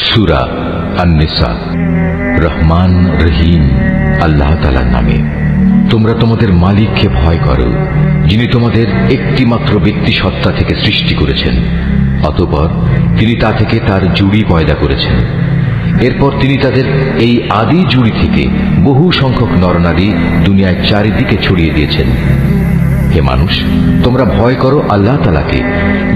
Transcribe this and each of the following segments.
সূরা আন-নিসা। রহমান রহিম আল্লাহ তাআলার নামে। তোমরা তোমাদের মালিককে ভয় করো, যিনি তোমাদের একটি মাত্র ব্যক্তি সত্তা থেকে সৃষ্টি করেছেন। অতঃপর তিনি তা থেকে তার জুড়ি পয়দা করেছেন। এরপর তিনি তাদের এই আদি জুড়ি থেকে বহু সংখ্যক নরনারী দুনিয়ায় চারিদিকে ছড়িয়ে দিয়েছেন। হে মানুষ, তোমরা ভয় করো আল্লাহ তাআলাকে,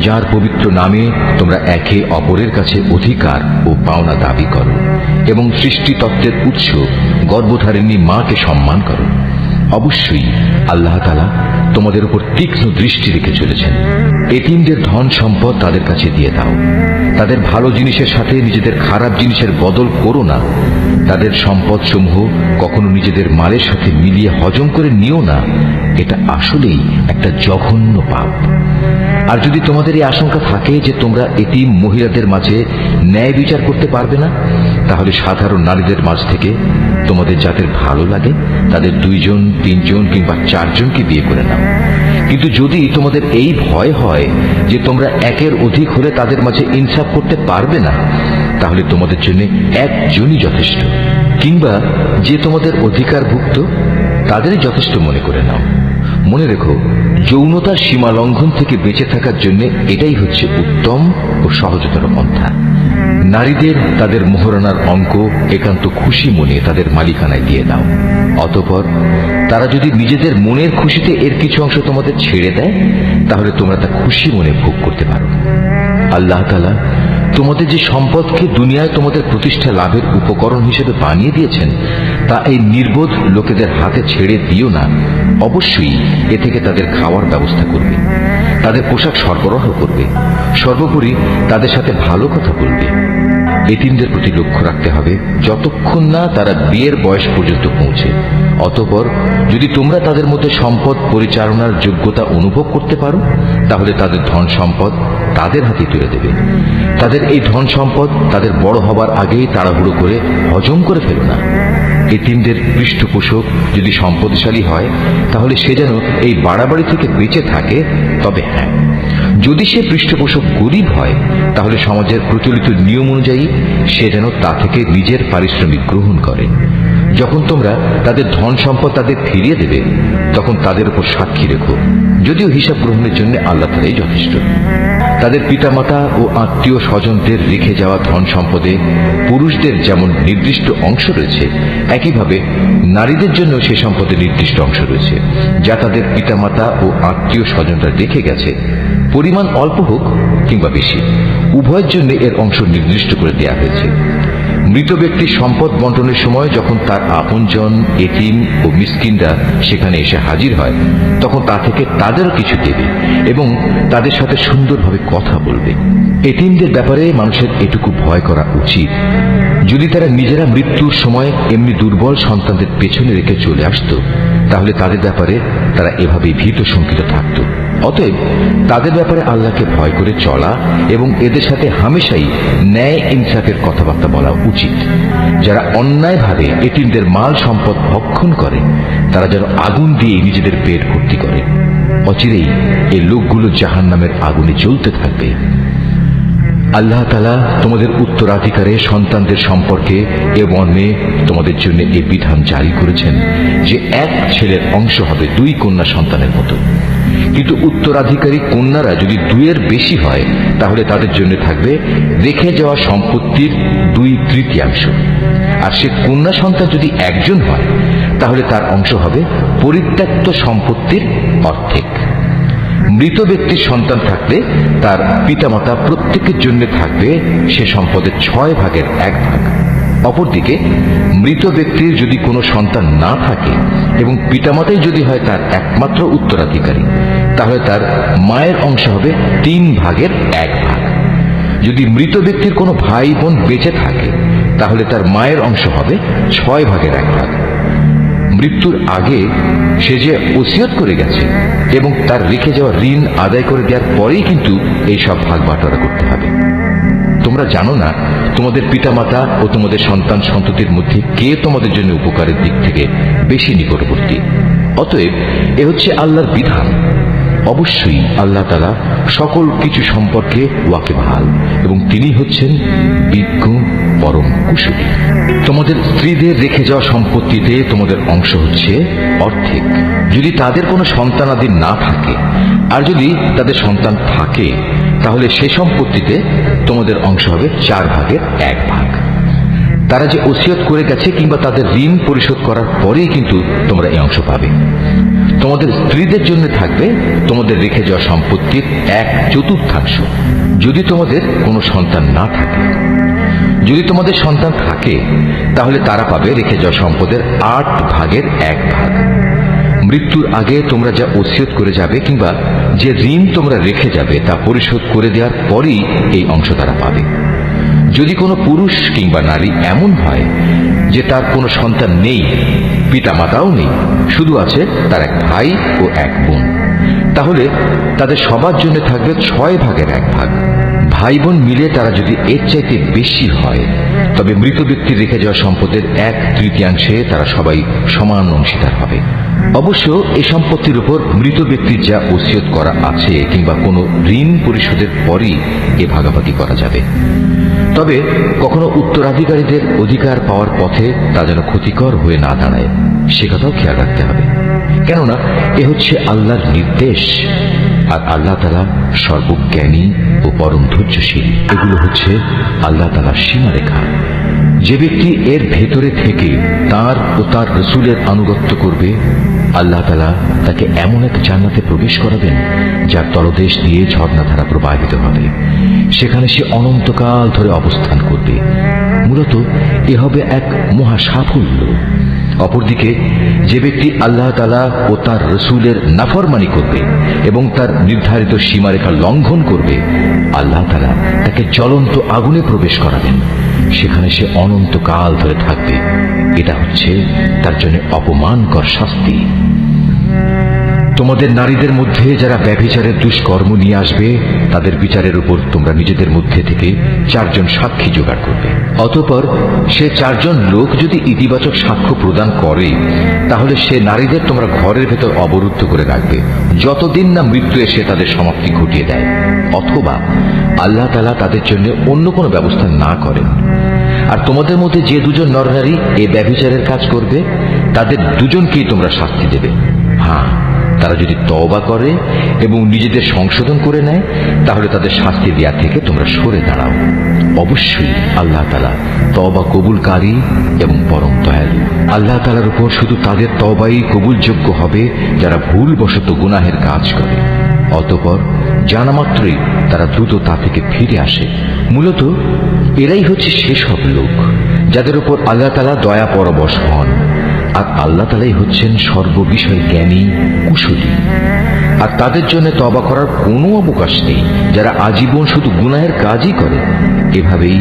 যার পবিত্র নামে তোমরা একে অপরের কাছে অধিকার ও পাওনা দাবি করো, এবং সৃষ্টি তত্ত্বের উৎস গর্ভধারিণী মাকে সম্মান করো। অবশ্যই আল্লাহ তাআলা তোমাদের উপর তীক্ষ্ণ দৃষ্টি রেখে চলেছেন। এতিমদের ধন সম্পদ তাদের কাছে দিয়ে দাও। তাদের ভালো জিনিসের সাথে নিজেদের খারাপ জিনিসের বদল করো না। তাদের সম্পদ সমূহ কখনো নিজেদের মালের সাথে মিলিয়ে হজম করে নিও না। এটা আসলেই একটা জঘন্য পাপ। আর যদি তোমাদের এই আশঙ্কা থাকে যে তোমরা এতিম মহিলাদের মাঝে ন্যায় বিচার করতে পারবে না, তাহলে সাধারণ নারীদের মাঝ থেকে তোমাদের যাদের ভালো লাগে তাদের 2 জন 3 জন কিংবা 4 জনকে বিয়ে করে নাও। কিন্তু যদি তোমাদের এই ভয় হয় যে তোমরা একের অধিক হলে তাদের মাঝে ইনসাফ করতে পারবে না, তাহলে তোমাদের জন্য একজনই যথেষ্ট, কিংবা যে তোমাদের অধিকারভুক্ত তাদেরই যথেষ্ট মনে করে নাও। মনে রেখো, যৌনতার সীমা লঙ্ঘন থেকে বেঁচে থাকার জন্য এটাই হচ্ছে উত্তম ও সহজতর পন্থা। নারীদের তাদের মোহরানার অঙ্ক একান্ত খুশি মনে তাদের মালিকানায় দিয়ে দাও। অতঃপর তারা যদি নিজেদের মনের খুশিতে এর কিছু অংশ তোমাদের ছেড়ে দেয়, তাহলে তোমরা তা খুশি মনে ভোগ করতে পারো। আল্লাহ তাআলা তোমাদের যে সম্পদকে দুনিয়ায় তোমাদের প্রতিষ্ঠা লাভের উপকরণ হিসেবে বানিয়ে দিয়েছেন, তা এই নির্বোধ লোকেদের হাতে ছেড়ে দিও না। অবশ্যই এ থেকে তাদের খাওয়ার ব্যবস্থা করবে, তাদের পোশাক সরবরাহ করবে, সর্বোপরি তাদের সাথে ভালো কথা বলবে। এতিমদের প্রতি লক্ষ্য রাখতে হবে যতক্ষণ না তারা বিয়ের বয়স পর্যন্ত পৌঁছে। অতঃপর যদি তোমরা তাদের মধ্যে সম্পদ পরিচালনার যোগ্যতা অনুভব করতে পারো, তাহলে তাদের ধন সম্পদ তাদের হাতে তুলে দেবে। তাদের এই ধন সম্পদ তাদের বড় হবার আগেই তাড়াহুড়ো করে হজম করে ফেলো না। এতিমদের পৃষ্ঠপোষক যদি সম্পদশালী হয়, তাহলে সে যেন এই বাড়াবাড়ি থেকে বেঁচে থাকে। তবে হ্যাঁ, যদি সে পৃষ্ঠপোষক গরিব হয়, তাহলে সমাজের প্রচলিত নিয়ম অনুযায়ী সে যেন তা থেকে নিজের পারিশ্রমিক গ্রহণ করে। যখন তোমরা তাদের ধন সম্পদ তাদের ফিরিয়ে দেবে, তখন তাদের উপর সাক্ষী রেখো, যদিও হিসাব গ্রহণের জন্য আল্লাহ তাআলাই যথেষ্ট। তাদের পিতামাতা ও আত্মীয় স্বজনদের রেখে যাওয়া ধন সম্পদে পুরুষদের যেমন নির্দিষ্ট অংশ রয়েছে, একইভাবে নারীদের জন্য সে সম্পদে নির্দিষ্ট অংশ রয়েছে, যা তাদের পিতামাতা ও আত্মীয় স্বজনরা রেখে গেছে। পরিমাণ অল্প হোক কিংবা বেশি, উভয়ের জন্য এর অংশ নির্দিষ্ট করে দেওয়া হয়েছে। মৃত ব্যক্তির সম্পদ বন্টনের সময় যখন তার আপনজন, এতিম ও মিসকিনরা সেখানে এসে হাজির হয়, তখন তা থেকে তাদেরও কিছু দেবে এবং তাদের সাথে সুন্দরভাবে কথা বলবে। এতিমদের ব্যাপারে মানুষের এটুকু ভয় করা উচিত, যদি তারা নিজেরা মৃত্যুর সময় এমনি দুর্বল সন্তানদের পেছনে রেখে চলে আসতো, তাহলে তাদের ব্যাপারে তারা এভাবেই ভীত শঙ্কিত থাকত। অতএব তাদের ব্যাপারে আল্লাহকে ভয় করে চলা এবং এদের সাথে হামেশাই ন্যায় ইনসাফের কথাবার্তা বলা উচিত। যারা অন্যায়ভাবে এতিমদের মাল সম্পদ ভক্ষণ করে, তারা যেন আগুন দিয়ে নিজেদের পেট ভর্তি করে। অচিরেই এই লোকগুলো জাহান্নামের আগুনে জ্বলতে থাকবে। আল্লাহ তাআলা তোমাদের উত্তরাধিকারে সন্তানদের সম্পর্কে এ মর্মে তোমাদের জন্য এই বিধান জারি করেছেন যে এক ছেলের অংশ হবে 2 কন্যা সন্তানের মতো। কিন্তু উত্তরাধিকারী কন্যারা যদি 2-এর বেশি হয়, তাহলে তাদের জন্য থাকবে রেখে যাওয়া সম্পত্তির 2/3 আর সে কন্যা সন্তান যদি 1 জন হয়, তাহলে তার অংশ হবে পরিত্যক্ত সম্পত্তির অর্ধেক। মৃত ব্যক্তির সন্তান থাকলে তার পিতামাতা প্রত্যেকের জন্য থাকবে সে সম্পদের 6/1 অপরদিকে মৃত ব্যক্তির যদি কোনো সন্তান না থাকে এবং পিতামাতাই যদি হয় তার একমাত্র উত্তরাধিকারী, তাহলে তার মায়ের অংশ হবে 3/1। যদি মৃত ব্যক্তির কোনো ভাই বোন বেঁচে থাকে, তাহলে তার মায়ের অংশ হবে 6/1। মৃত্যুর আগে সে যে ওসিয়ত করে গেছে এবং তার রেখে যাওয়া ঋণ আদায় করে দেওয়ার পরেই কিন্তু এই সব ভাগ বাটোয়ারা করতে হবে। তোমরা জানো না তোমাদের পিতামাতা ও তোমাদের সন্তান সন্ততির মধ্যে কে তোমাদের জন্য উপকারের দিক থেকে বেশি নিকটবর্তী। অতএব এ হচ্ছে আল্লাহর বিধান। অবশ্যই আল্লাহ তাআলা সকল কিছু সম্পর্কে ওয়াকিবহাল এবং তিনি হচ্ছেন বিজ্ঞ পরম কুশলী। তোমাদের স্ত্রীদের রেখে যাওয়া সম্পত্তিতে তোমাদের অংশ হচ্ছে অর্ধেক যদি তাদের কোনো সন্তানাদি না থাকে, আর যদি তাদের সন্তান থাকে তাহলে সে সম্পত্তিতে তোমাদের অংশ হবে 4/1 তারা যে ওসিয়ত করে গেছে কিংবা তাদের ঋণ পরিশোধ করার পরেই কিন্তু তোমরা এই অংশ পাবে। তোমাদের স্ত্রীদের জন্য থাকবে তোমাদের রেখে যাওয়া সম্পত্তির 1/4 যদি তোমাদের কোনো সন্তান না থাকে। যদি তোমাদের সন্তান থাকে তাহলে তারা পাবে রেখে যাওয়া সম্পদের 8/1 মৃত্যুর আগে তোমরা যা ওসিয়ত করে যাবে কিংবা যে ঋণ তোমরা রেখে যাবে তা পরিশোধ করে দেওয়ার পরই এই অংশ তারা পাবে। যদি কোনো পুরুষ কিংবা নারী এমন হয় যে তার কোনো সন্তান নেই, পিতা মাতাও নেই, শুধু আছে তার এক ভাই ও এক বোন, তাহলে তাদের সবার জন্য থাকবে 6/1 ভাই বোন মিলে তারা যদি এর চাইতে বেশি হয় তবে মৃত ব্যক্তির রেখে যাওয়া সম্পদের 1/3 তারা সবাই সমান অংশীদার হবে। অবশ্য এই সম্পত্তির উপর মৃত ব্যক্তির যা ওসিয়ত করা আছে কিংবা কোনো ঋণ পরিশোধের পরই এ ভাগাভাগি করা যাবে। তবে কখনো উত্তরাধিকারীদের অধিকার পাওয়ার পথে তা যেন ক্ষতিকর হয়ে না দাঁড়ায় সে কথাও খেয়াল রাখতে হবে, কেননা এ হচ্ছে আল্লাহর নির্দেশ, আর আল্লাহ তাআলা সর্বজ্ঞানী ও পরম ধৈর্যশীল। এগুলো হচ্ছে আল্লাহ তাআলার সীমারেখা। যে ব্যক্তি এর ভেতরে থেকে তার ও তার রাসূলের আনুগত্য করবে, আল্লাহ তাআলা তাকে এমন এক জান্নাতে প্রবেশ করাবেন যার তলদেশ দিয়ে ঝর্ণাধারা প্রবাহিত হবে। সেখানে সে অনন্তকাল ধরে অবস্থান করবে। মূলত এ হবে এক মহা সাফল্য। অপরদিকে যে ব্যক্তি আল্লাহ তাআলা ও তার রাসূলের নাফরমানি করবে এবং তার নির্ধারিত সীমারেখা লঙ্ঘন করবে, আল্লাহ তাআলা তাকে জ্বলন্ত আগুনে প্রবেশ করাবেন। সেখানে সে অনন্তকাল ধরে থাকবে। এটা হচ্ছে তার জন্য অপমানকর শাস্তি। তোমাদের নারীদের মধ্যে যারা ব্যভিচারের দুষ্কর্ম নিয়ে আসবে তাদের বিচারের উপর তোমরা নিজেদের মধ্যে থেকে 4 জন সাক্ষী জোগাড় করবে। অতঃপর সে 4 জন লোক যদি ইতিবাচক সাক্ষ্য প্রদান করে তাহলে সে নারীদের তোমরা ঘরের ভেতর অবরুদ্ধ করে রাখবে যতদিন না মৃত্যু এসে তাদের সমাপ্তি ঘটিয়ে দেয়, অথবা আল্লাহ তাআলা তাদের জন্য অন্য কোনো ব্যবস্থা না করেন। আর তোমাদের মধ্যে যে 2 জন নরনারী এই ব্যভিচারের কাজ করবে তাদের 2 জনকেই তোমরা শাস্তি দেবে। হ্যাঁ, তারা যদি তওবা করে এবং নিজেদের সংশোধন করে নেয় তাহলে তাদের শাস্তি দেয়া থেকে তোমরা সরে দাঁড়াও। অবশ্যই আল্লাহ তাআলা তওবা কবুলকারী এবং পরম দয়ালু। আল্লাহ তাআলার উপর শুধু তাদের তওবাই কবুলযোগ্য হবে যারা ভুলবশত গুনাহের কাজ করে, অতঃপর জানা মাত্রই তারা দ্রুত তা থেকে ফিরে আসে। মূলত এরাই হচ্ছে সেসব লোক যাদের উপর আল্লাহ তাআলা দয়া পরবশ হন, আর আল্লাহ তাআলাই হচ্ছেন সর্ববিষয় জ্ঞানী কুশলী। আর তাদের জন্য তওবা করার কোনো অবকাশ নেই যারা আজীবন শুধু গুনাহের কাজই করে। এভাবেই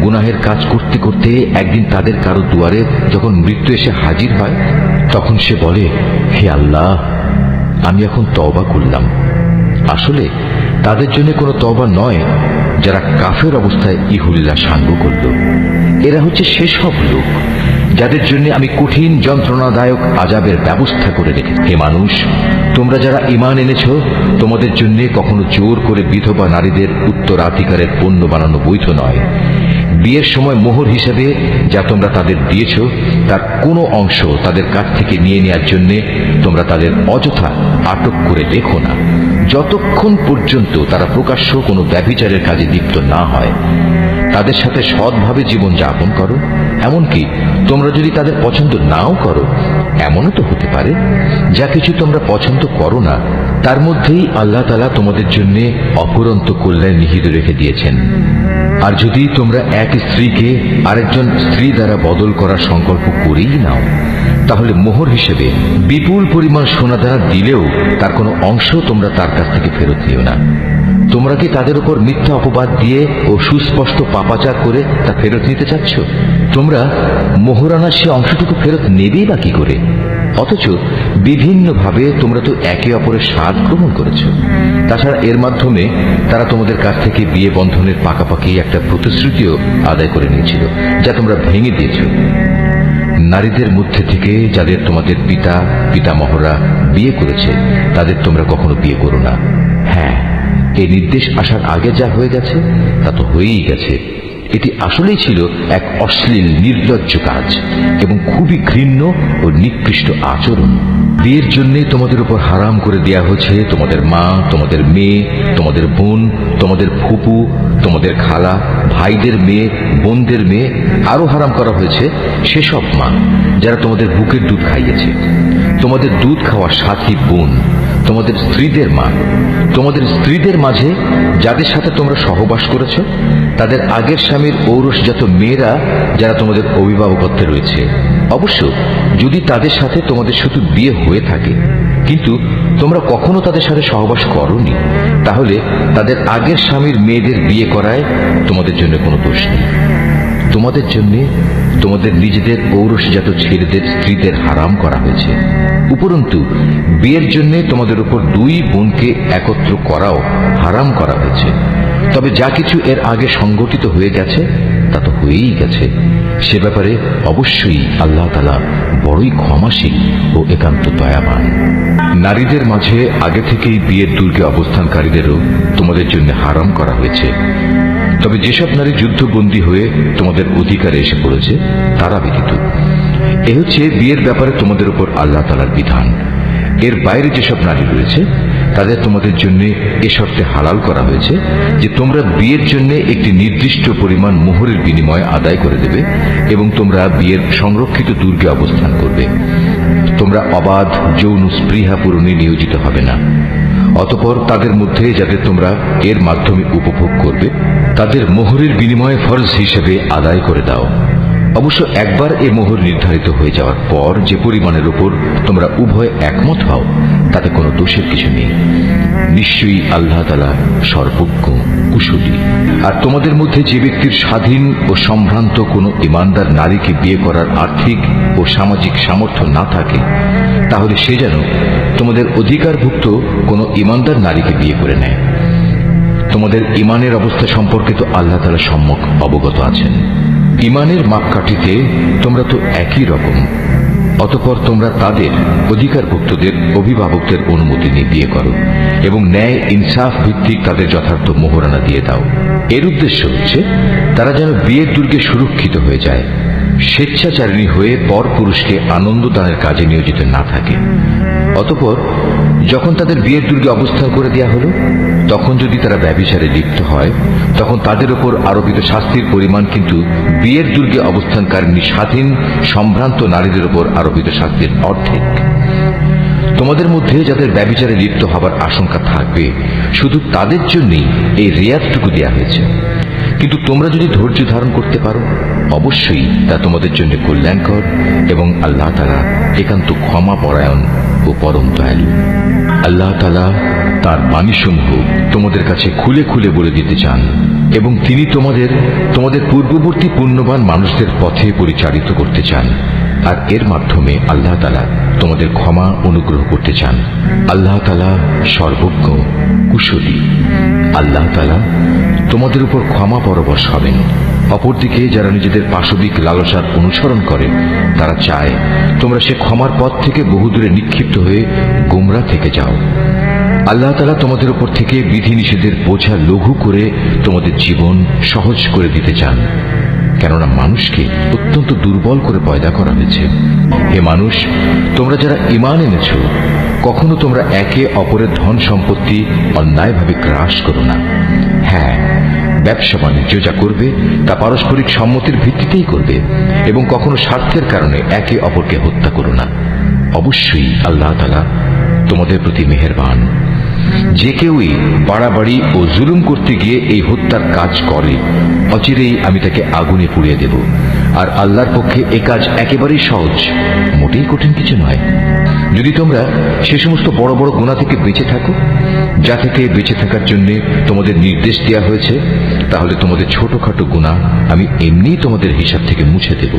গুনাহের কাজ করতে করতে একদিন তাদের কারো দুয়ারে যখন মৃত্যু এসে হাজির হয় তখন সে বলে, হে আল্লাহ, আমি এখন তওবা করলাম। আসলে তাদের জন্য কোনো তওবা নয় যারা কাফের অবস্থায় ইহুল্লাহ সাঙ্গ করল। এরা হচ্ছে সেসব লোক যাদের জন্য আমি কঠিন যন্ত্রণাদায়ক আযাবের ব্যবস্থা করে রেখেছি। হে মানুষ, তোমরা যারা ঈমান এনেছ তোমাদের জন্য কখনো জোর করে বিধবা নারীদের উত্তরাধিকারের পণ্য বানানো বৈধ নয়। বিয়ের সময় মোহর হিসেবে যা তোমরা তাদের দিয়েছ তার কোনো অংশ তাদের কাছ থেকে নিয়ে নেওয়ার জন্য তোমরা তাদের অযথা আটক করে রেখো না যতক্ষণ পর্যন্ত তারা প্রকাশ্য কোনো ব্যভিচারের কাজে লিপ্ত না হয়। তাদের সাথে সৎভাবে জীবন যাপন করো। এমনকি তোমরা যদি তাদের পছন্দ নাও করো, এমনও তো হতে পারে যা কিছু তোমরা পছন্দ করো না তার মধ্যেই আল্লাহ তাআলা তোমাদের জন্য অফুরন্ত কল্যাণ নিহিত রেখে দিয়েছেন। আর যদি তোমরা এক স্ত্রীকে আরেকজন স্ত্রী দ্বারা বদল করার সংকল্প করেই নাও তাহলে মোহর হিসেবে বিপুল পরিমাণ সোনা দ্বারা দিলেও তার কোনো অংশ তোমরা তার কাছ থেকে ফেরত নিও না। তোমরা কি তাদের উপর মিথ্যা অপবাদ দিয়ে ও সুস্পষ্ট পাপাচার করে তা ফেরত নিতে চাচ্ছ? তোমরা মোহরানার সে অংশটুকু ফেরত নেবেই বা কি করে? অথচ বিভিন্নভাবে তোমরা তো একে অপরের স্বাদ গ্রহণ করেছ। তাছাড়া এর মাধ্যমে তারা তোমাদের কাছ থেকে বিয়ে বন্ধনের পাকাপাকি একটা প্রতিশ্রুতিও আদায় করে নিয়েছিল যা তোমরা ভেঙে দিয়েছ। নারীদের মধ্যে থেকে যাদের তোমাদের পিতা পিতামহরা বিয়ে করেছে তাদের তোমরা কখনো বিয়ে করো না। হ্যাঁ, এই নির্দেশ আসার আগে যা হয়ে গেছে তা তো হয়েই গেছে। এটি আসলেই ছিল এক অশ্লীল নির্লজ্জ কাজ এবং খুবই ঘৃণ্য ও নিকৃষ্ট আচরণ। বিয়ের জন্য তোমাদের উপর হারাম করে দেয়া হয়েছে তোমাদের মা, তোমাদের মেয়ে, তোমাদের বোন, তোমাদের ফুপু, তোমাদের খালা, ভাইদের মেয়ে, বোনদের মেয়ে। আরো হারাম করা হয়েছে সেসব মা যারা তোমাদের বুকের দুধ খাইয়েছে, তোমাদের দুধ খাওয়া সাথী বোন, তোমাদের স্ত্রীদের মা, তোমাদের স্ত্রীদের মাঝে যাদের সাথে তোমরা সহবাস করেছ, তাদের আগের স্বামীর ঔরসজাত মেয়েরা যারা তোমাদের অভিভাবকত্বে রয়েছে। অবশ্য যদি তাদের সাথে তোমাদের শুধু বিয়ে হয়ে থাকে কিন্তু তোমরা কখনো তাদের সাথে সহবাস করোনি, তাহলে তাদের আগের স্বামীর মেয়েদের বিয়ে করায় তোমাদের জন্য কোনো দোষ নেই। তোমাদের জন্য তোমাদের নিজেদের ঔরসজাত ছেলেদের স্ত্রীদের হারাম করা হয়েছে। উপরন্তু বিয়ের জন্য তোমাদের উপর দুই বোনকে একত্র করাও হারাম করা হয়েছে। তবে যা কিছু এর আগে সংগঠিত হয়ে গেছে তা তো হয়েই গেছে। সে ব্যাপারে অবশ্যই আল্লাহ তাআলা বড়ই ক্ষমাশীল ও একান্ত দয়াবান। নারীদের মাঝে আগে থেকেই বিয়ের দুর্গে অবস্থানকারীদেরও তোমাদের জন্য হারাম করা হয়েছে। তবে যেসব নারী যুদ্ধবন্দী হয়ে তোমাদের অধিকারে এসে পড়েছে তারা ব্যতীত। এ হচ্ছে বিয়ের ব্যাপারে তোমাদের উপর আল্লাহ তাআলার বিধান। এর বাইরে যেসব নারী রয়েছে তাদের তোমাদের জন্য এ শর্তে হালাল করা হয়েছে যে তোমরা বিয়ের জন্য একটি নির্দিষ্ট পরিমাণ মোহরের বিনিময় আদায় করে দেবে এবং তোমরা বিয়ের সংরক্ষিত দুর্গে অবস্থান করবে। তোমরা অবাধ যৌন স্পৃহা পূরণে নিয়োজিত হবে না। অতঃপর তাদের মধ্যে যাদের তোমরা এর মাধ্যমে উপভোগ করবে তাদের মোহরের বিনিময়ে ফরজ হিসেবে আদায় করে দাও। অবশ্য একবার এ মোহর নির্ধারিত হয়ে যাওয়ার পর যে পরিমাণের উপর তোমরা উভয় একমত হও তাতে কোনো দোষের কিছু নেই। নিশ্চয়ই আল্লাহ তাআলা সর্বজ্ঞ কুশলী। আর তোমাদের মধ্যে যে ব্যক্তির স্বাধীন ও সম্ভ্রান্ত কোনো ঈমানদার নারীকে বিয়ে করার আর্থিক ও সামাজিক সামর্থ্য না থাকে তাহলে সে যেন তোমাদের অধিকারভুক্ত কোনো ঈমানদার নারীকে বিয়ে করে নেয়। তোমাদের ঈমানের অবস্থা সম্পর্কে তো আল্লাহ তাআলা সম্যক অবগত আছেন। ঈমানের মাপকাঠিতে তোমরা তো একই রকম। অতঃপর তোমরা তাদের অধিকারভুক্তদের অভিভাবকদের অনুমতি নিয়ে বিয়ে করো এবং ন্যায় ইনসাফ ভিত্তিক তাদের যথার্থ মোহরানা দিয়ে দাও। এর উদ্দেশ্য হচ্ছে তারা যেন বিয়ের দুর্গে সুরক্ষিত হয়ে যায়, স্বেচ্ছাচারিণী হয়ে পর পুরুষকে আনন্দ দানের কাজে নিয়োজিত না থাকে। অতঃপর যখন তাদের বিয়ের দুর্গে অবস্থান করে দেওয়া হলো তখন যদি তারা ব্যভিচারে লিপ্ত হয় তখন তাদের উপর আরোপিত শাস্তির পরিমাণ কিন্তু বিয়ের দুর্গে অবস্থানকারী স্বাধীন সম্ভ্রান্ত নারীদের উপর আরোপিত শাস্তির অর্ধেক। তোমাদের মধ্যে যাদের ব্যভিচারে লিপ্ত হবার আশঙ্কা থাকবে শুধু তাদের জন্যই এই রেয়াতটুকু দেয়া হয়েছে। কিন্তু তোমরা যদি ধৈর্য ধারণ করতে পারো অবশ্যই তা তোমাদের জন্য কল্যাণকর এবং আল্লাহ তাআলা একান্ত ক্ষমাপরায়ণ ও পরম দয়ালু। আল্লাহ তাআলা তার বাণীসমূহ তোমাদের কাছে খুলে খুলে বলে দিতে চান এবং তিনি তোমাদের পূর্ববর্তী পুণ্যবান মানুষদের পথে পরিচালিত করতে চান। আর এর মাধ্যমে আল্লাহ তাআলা তোমাদের ক্ষমা অনুগ্রহ করতে চান। আল্লাহ তাআলা সর্বজ্ঞ কুশলী। আল্লাহ তাআলা তোমাদের উপর ক্ষমা পরবশ হবেন। অপরদিকে যারা নিজেদের পাশবিক লালসার অনুসরণ করে তারা চায় তোমরা সে ক্ষমার পথ থেকে বহুদূরে নিক্ষিপ্ত হয়ে গোমরা থেকে যাও। আল্লাহ তাআলা তোমাদের উপর থেকে বিধিনিষেধের বোঝা লঘু করে তোমাদের জীবন সহজ করে দিতে চান, কেননা মানুষকে অত্যন্ত দুর্বল করে পয়দা করা হয়েছে। হে মানুষ, তোমরা যারা ঈমান এনেছ কখনো তোমরা একে অপরের ধন সম্পত্তি অন্যায়ভাবে গ্রাস করো না। হ্যাঁ, ব্যবসা বাণিজ্য যা করবে তা পারস্পরিক সম্মতির ভিত্তিতেই করবে এবং কখনো স্বার্থের কারণে একে অপরকে হত্যা করো না। অবশ্যই আল্লাহ তাআলা তোমাদের প্রতি মেহেরবান। যে কেউই বাড়াবাড়ি ও জুলুম করতে গিয়ে এই হত্যার কাজ করে অচিরেই আমি তাকে আগুনে পুড়িয়ে দেব। আর আল্লাহর পক্ষে এ কাজ একেবারেই সহজ, মোটেই কঠিন কিছু নয়। যদি তোমরা সে সমস্ত বড় বড় গুনাহ থেকে বেঁচে থাকো যা থেকে বেঁচে থাকার জন্য তোমাদের নির্দেশ দেওয়া হয়েছে, তাহলে তোমাদের ছোটখাটো গুনাহ আমি এমনিই তোমাদের হিসাব থেকে মুছে দেব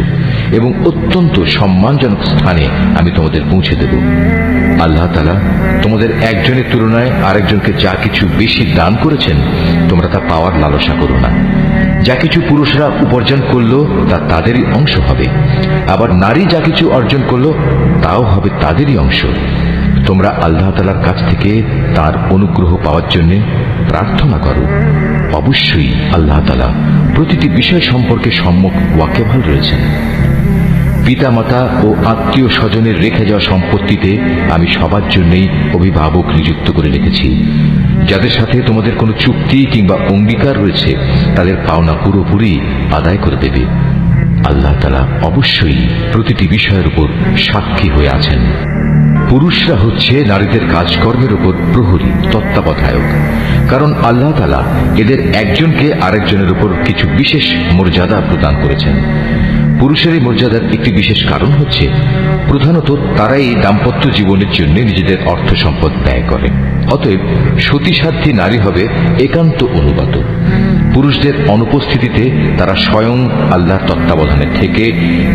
এবং অত্যন্ত সম্মানজনক স্থানে আমি তোমাদের পৌঁছে দেব। আল্লাহ তাআলা তোমাদের একজনের তুলনায় আরেকজনকে যা কিছু বেশি দান করেছেন তোমরা তা পাওয়ার লালসা করো না। যা কিছু পুরুষরা উপার্জন করলো তা তাদেরই অংশ হবে, আবার নারী যা কিছু অর্জন করলো তাও হবে তাদেরই অংশ। তোমরা আল্লাহ তাআলার কাছ থেকে তার অনুগ্রহ পাওয়ার জন্য প্রার্থনা করো। অবশ্যই আল্লাহ তাআলা প্রতিটি বিষয় সম্পর্কে সম্যক ওয়াকিবহাল রয়েছেন। পিতামাতা ও আত্মীয় স্বজনের রেখে যাওয়া সম্পত্তিতে আমি সবার জন্যই অভিভাবক নিযুক্ত করে রেখেছি। যাদের সাথে তোমাদের কোনো চুক্তি কিংবা অঙ্গীকার রয়েছে তাদের পাওনা পুরোপুরি আদায় করে দেবে। আল্লাহ তাআলা অবশ্যই প্রতিটি বিষয়ের উপর সাক্ষী হয়ে আছেন। পুরুষরা হচ্ছে নারীদের কাজকর্মের উপর প্রহরী, তত্ত্বাবধায়ক। কারণ আল্লাহ তাআলা এদের একজনকে আরেকজনের উপর কিছু বিশেষ মর্যাদা প্রদান করেছেন। পুরুষের এই মর্যাদার একটি বিশেষ কারণ হচ্ছে প্রধানত তারাই দাম্পত্য জীবনের জন্য নিজেদের অর্থ সম্পদ ব্যয় করে। অতএব সতীসাধ্যী নারী হবে একান্ত অনুগত। পুরুষদের অনুপস্থিতিতে তারা স্বয়ং আল্লাহর তত্ত্বাবধানে থেকে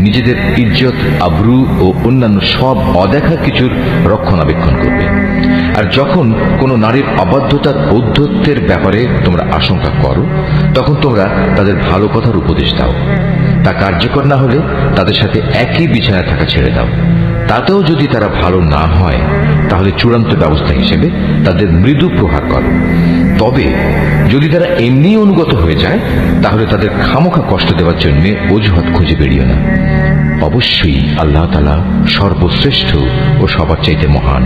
নিজেদের ইজ্জত, আবরু ও অন্যান্য সব অদেখা কিছুর রক্ষণাবেক্ষণ করবে। আর যখন কোনো নারীর অবাধ্যতার ঔদ্ধত্যের ব্যাপারে তোমরা আশঙ্কা করো, তখন তোমরা তাদের ভালো কথার উপদেশ দাও। তা কার্যকর না হলে তাদের সাথে একই বিছানায় থাকা ছেড়ে দাও। তাতেও যদি তারা ভালো না হয়, তাহলে চূড়ান্ত ব্যবস্থা হিসেবে তাদের মৃদু প্রহার করো। তবে যদি তারা এমনি অনুগত হয়ে যায়, তাহলে তাদের খামোখা কষ্ট দেওয়ার জন্য অজুহাত খুঁজে বেরিও না। অবশ্যই আল্লাহ তাআলা সর্বশ্রেষ্ঠ ও সবার চাইতে মহান।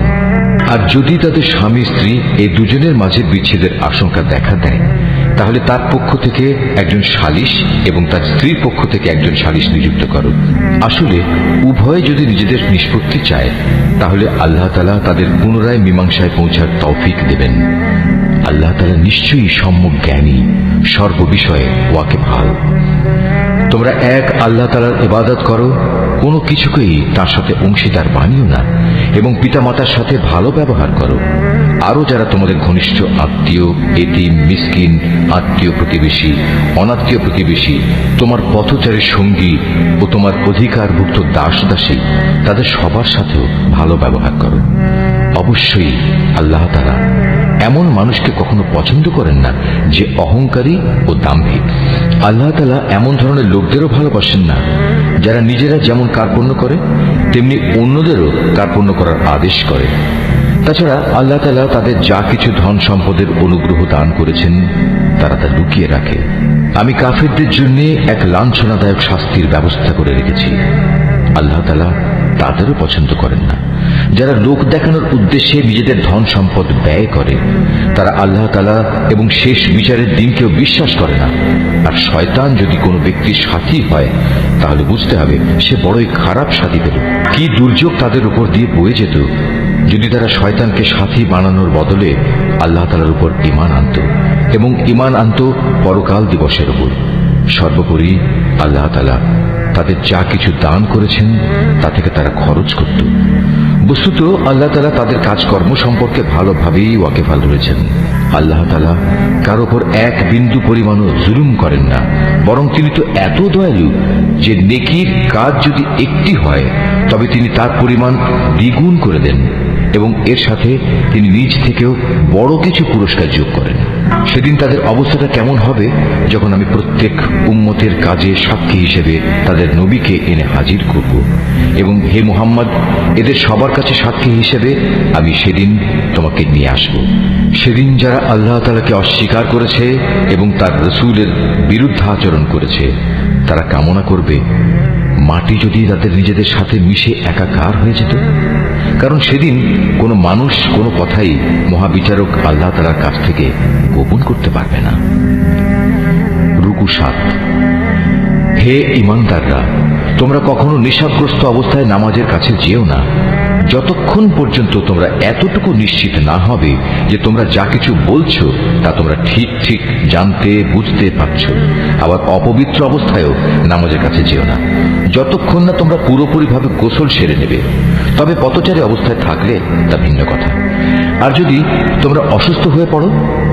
আর যদি তাদের স্বামী স্ত্রী এই দুজনের মাঝে বিচ্ছেদের আশঙ্কা দেখা দেয়, তাহলে তার পক্ষ থেকে একজন সালিশ এবং তার স্ত্রীর পক্ষ থেকে একজন সালিশ নিযুক্ত করো। আসলে উভয়ে যদি নিজেদের নিষ্পত্তি চায়, তাহলে আল্লাহ তাআলা তাদের পুনরায় মীমাংসায় পৌঁছার তৌফিক দেবেন। আল্লাহ তাআলা নিশ্চয়ই সম্যক জ্ঞানী, সর্ববিষয়ে ওয়াকিবহাল। তোমরা এক আল্লাহ তাআলার ইবাদত করো, কোনো কিছুকেই তার সাথে অংশীদার বানিও না, এবং পিতামাতার সাথে ভালো ব্যবহার করো। আরো যারা তোমাদের ঘনিষ্ঠ আত্মীয়, এতিম, মিসকিন, আত্মীয় প্রতিবেশী, অনাত্মীয় প্রতিবেশী, তোমার পথচারীর সঙ্গী ও তোমার অধিকারভুক্ত দাস দাসী, তাদের সবার সাথেও ভালো ব্যবহার করো। অবশ্যই আল্লাহ তাআলা এমন মানুষকে কখনো পছন্দ করেন না যে অহংকারী ও দাম্ভিক। আল্লাহ তাআলা এমন ধরনের লোকদেরও ভালোবাসেন না যারা নিজেরা যেমন কার্পণ্য করে তেমনি অন্যদেরও কার্পণ্য করার আদেশ করে। তাছাড়া আল্লাহ তাআলা তাদের যা কিছু ধন সম্পদের অনুগ্রহ দান করেছেন তারা তা লুকিয়ে রাখে। আমি কাফিরদের জন্য এক লাঞ্ছনাদায়ক শাস্তির ব্যবস্থা করে রেখেছি। আল্লাহ তাআলা তাদেরও পছন্দ করেন না যারা লোক দেখানোর উদ্দেশ্যে নিজেদের ধন সম্পদ ব্যয় করে। তারা আল্লাহ তাআলা এবং শেষ বিচারের দিনকেও বিশ্বাস করে না। আর শয়তান যদি কোনো ব্যক্তির সাথী হয়, তাহলে বুঝতে হবে সে বড়ই খারাপ সাথী পেল। কি দুর্যোগ তাদের উপর দিয়ে বয়ে যেত যদি তারা শয়তানকে সাথী বানানোর বদলে আল্লাহ তাআলার উপর ঈমান আনত এবং ঈমান আনত পরকাল দিবসের উপর। সর্বোপরি আল্লাহ তাআলা তাদের যা কিছু দান করেছেন তা থেকে তারা খরচ করত। বস্তুত আল্লাহ তাআলা তাদের কাজকর্ম সম্পর্কে ভালোভাবেই ওয়াকিবহাল রয়েছেন। আল্লাহ তাআলা কার উপর এক বিন্দু পরিমাণও জুলুম করেন না, বরং তিনি তো এত দয়ালু যে নেকির কাজ যদি একটি হয় তবে তিনি তার পরিমাণ দ্বিগুণ করে দেন এবং এর সাথে তিনি নিজ থেকেও বড় কিছু পুরস্কার যোগ করেন। সেদিন তাদের অবস্থাটা কেমন হবে যখন আমি প্রত্যেক উম্মতের কাজে সাক্ষী হিসেবে তাদের নবীকে এনে হাজির করব, এবং হে মুহাম্মদ, এদের সবার কাছে সাক্ষী হিসেবে আমি সেদিন তোমাকে নিয়ে আসব। সেদিন যারা আল্লাহ তাআলাকে অস্বীকার করেছে এবং তার রাসূলের বিরুদ্ধাচরণ করেছে, তারা কামনা করবে মাটি যদি তাদের নিজেদের সাথে মিশে একাকার হয়ে যেত। কারণ সেদিন কোনো মানুষ কোনো কথাই মহাবিচারক আল্লাহ তাআলার কাছ থেকে গোপন করতে পারবে না। রুকু 7। হে ঈমানদাররা, তোমরা কখনো নেশাগ্রস্ত অবস্থায় নামাজের কাছে যেও না যতক্ষণ পর্যন্ত তোমরা এতটুকু নিশ্চিত না হবে যে তোমরা যা কিছু বলছো তা তোমরা ঠিক ঠিক জানতে বুঝতে পারছ। আবার অপবিত্র অবস্থায়ও নামাজের কাছে যেও না যতক্ষণ না তোমরা পুরোপুরিভাবে গোসল সেরে নেবে। তবে পথচারী অবস্থায় থাকলে তা ভিন্ন কথা। আর যদি তোমরা অসুস্থ হয়ে পড়ো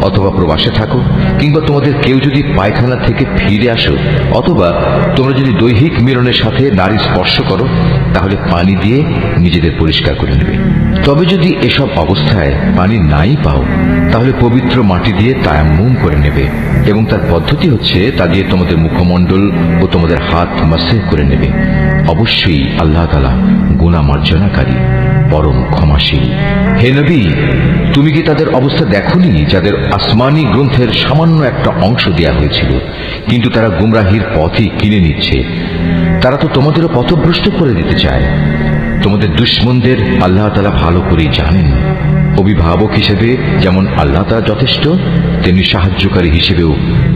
অথবা প্রবাসে থাকো, কিংবা তোমাদের কেউ যদি পায়খানা থেকে ফিরে আসো, অথবা তোমরা যদি দৈহিক মিলনের সাথে নারী স্পর্শ করো, তাহলে পানি দিয়ে নিজেদের পরিষ্কার করে নেবে। তবে যদি এসব অবস্থায় পানি নাই পাও, তাহলে পবিত্র মাটি দিয়ে তায়াম্মুম করে নেবে, এবং তার পদ্ধতি হচ্ছে তা দিয়ে তোমাদের মুখমণ্ডল ও তোমাদের হাত মাসেহ করে নেবে। অবশ্যই আল্লাহ তাআলা গুনাহ মার্জনাকারী, পরম ক্ষমাশীল। হে নবী, তুমি কি তাদের অবস্থা দেখোনি যাদের আসমানি গ্রন্থের সামান্য একটা অংশ দেয়া হয়েছিল, কিন্তু তারা গুমরাহির পথই কিনে নিচ্ছে। তারা তো তোমাদেরও পথভ্রষ্ট করে দিতে চায়। তোমাদের দুশমনদের আল্লাহ তাআলা ভালো করেই জানেন। অভিভাবক হিসেবে যেমন আল্লাহ তাআলা যথেষ্ট, তেমনি সাহায্যকারী হিসেবেও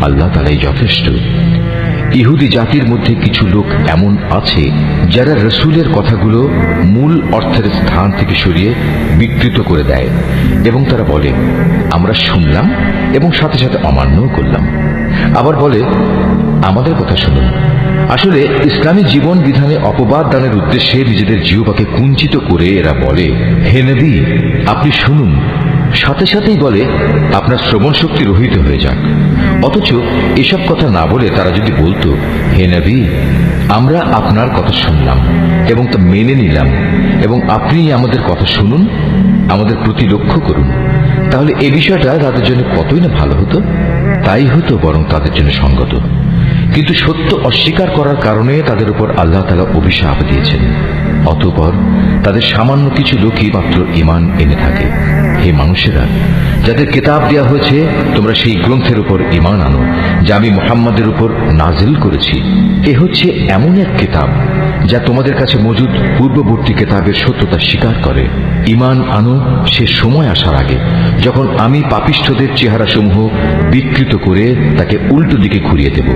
আল্লাহ তাআলাই যথেষ্ট। ইহুদি জাতির মধ্যে কিছু লোক এমন আছে যারা রসুলের কথাগুলো মূল অর্থের স্থান থেকে সরিয়ে বিকৃত করে দেয়, এবং তারা বলে আমরা শুনলাম এবং সাথে সাথে অমান্যও করলাম। আবার বলে আমাদের কথা শুনুন। আসলে ইসলামী জীবন বিধানে অপবাদ দানের উদ্দেশ্যে নিজেদের জিহ্বাকে কুঞ্চিত করে এরা বলে হে নবী, আপনি শুনুন। সাথে সাথেই বলে আপনার শ্রবণ শক্তি রহিত হয়ে যাক। অথচ এসব কথা না বলে তারা যদি বলতো হে নবী, আমরা আপনার কথা শুনলাম এবং তা মেনে নিলাম, এবং আপনি আমাদের কথা শুনুন, আমাদের প্রতি লক্ষ্য করুন, তাহলে এই বিষয়টা তাদের জন্য কতই না ভালো হতো। তাই হতো বরং তাদের জন্য সঙ্গত। কিন্তু সত্য অস্বীকার করার কারণে তাদের উপর আল্লাহ তাআলা অভিশাপ দিয়েছেন। অতঃপর তাদের সামান্য কিছু লোকই মাত্র ঈমান এনে থাকে। হে মানুষেরা, যাদের কিতাব দেয়া হয়েছে, তোমরা সেই গ্রন্থের উপর ঈমান আনো যা আমি মুহাম্মাদের উপর নাজিল করেছি। এ হচ্ছে এমন এক কিতাব যা তোমাদের কাছে মজুদ পূর্ববর্তী কিতাবের সত্যতা স্বীকার করে। ঈমান আনো সে সময় আসার আগে যখন আমি পাপিষ্ঠদের চেহারাসমূহ বিকৃত করে তাকে উল্টো দিকে ঘুরিয়ে দেব,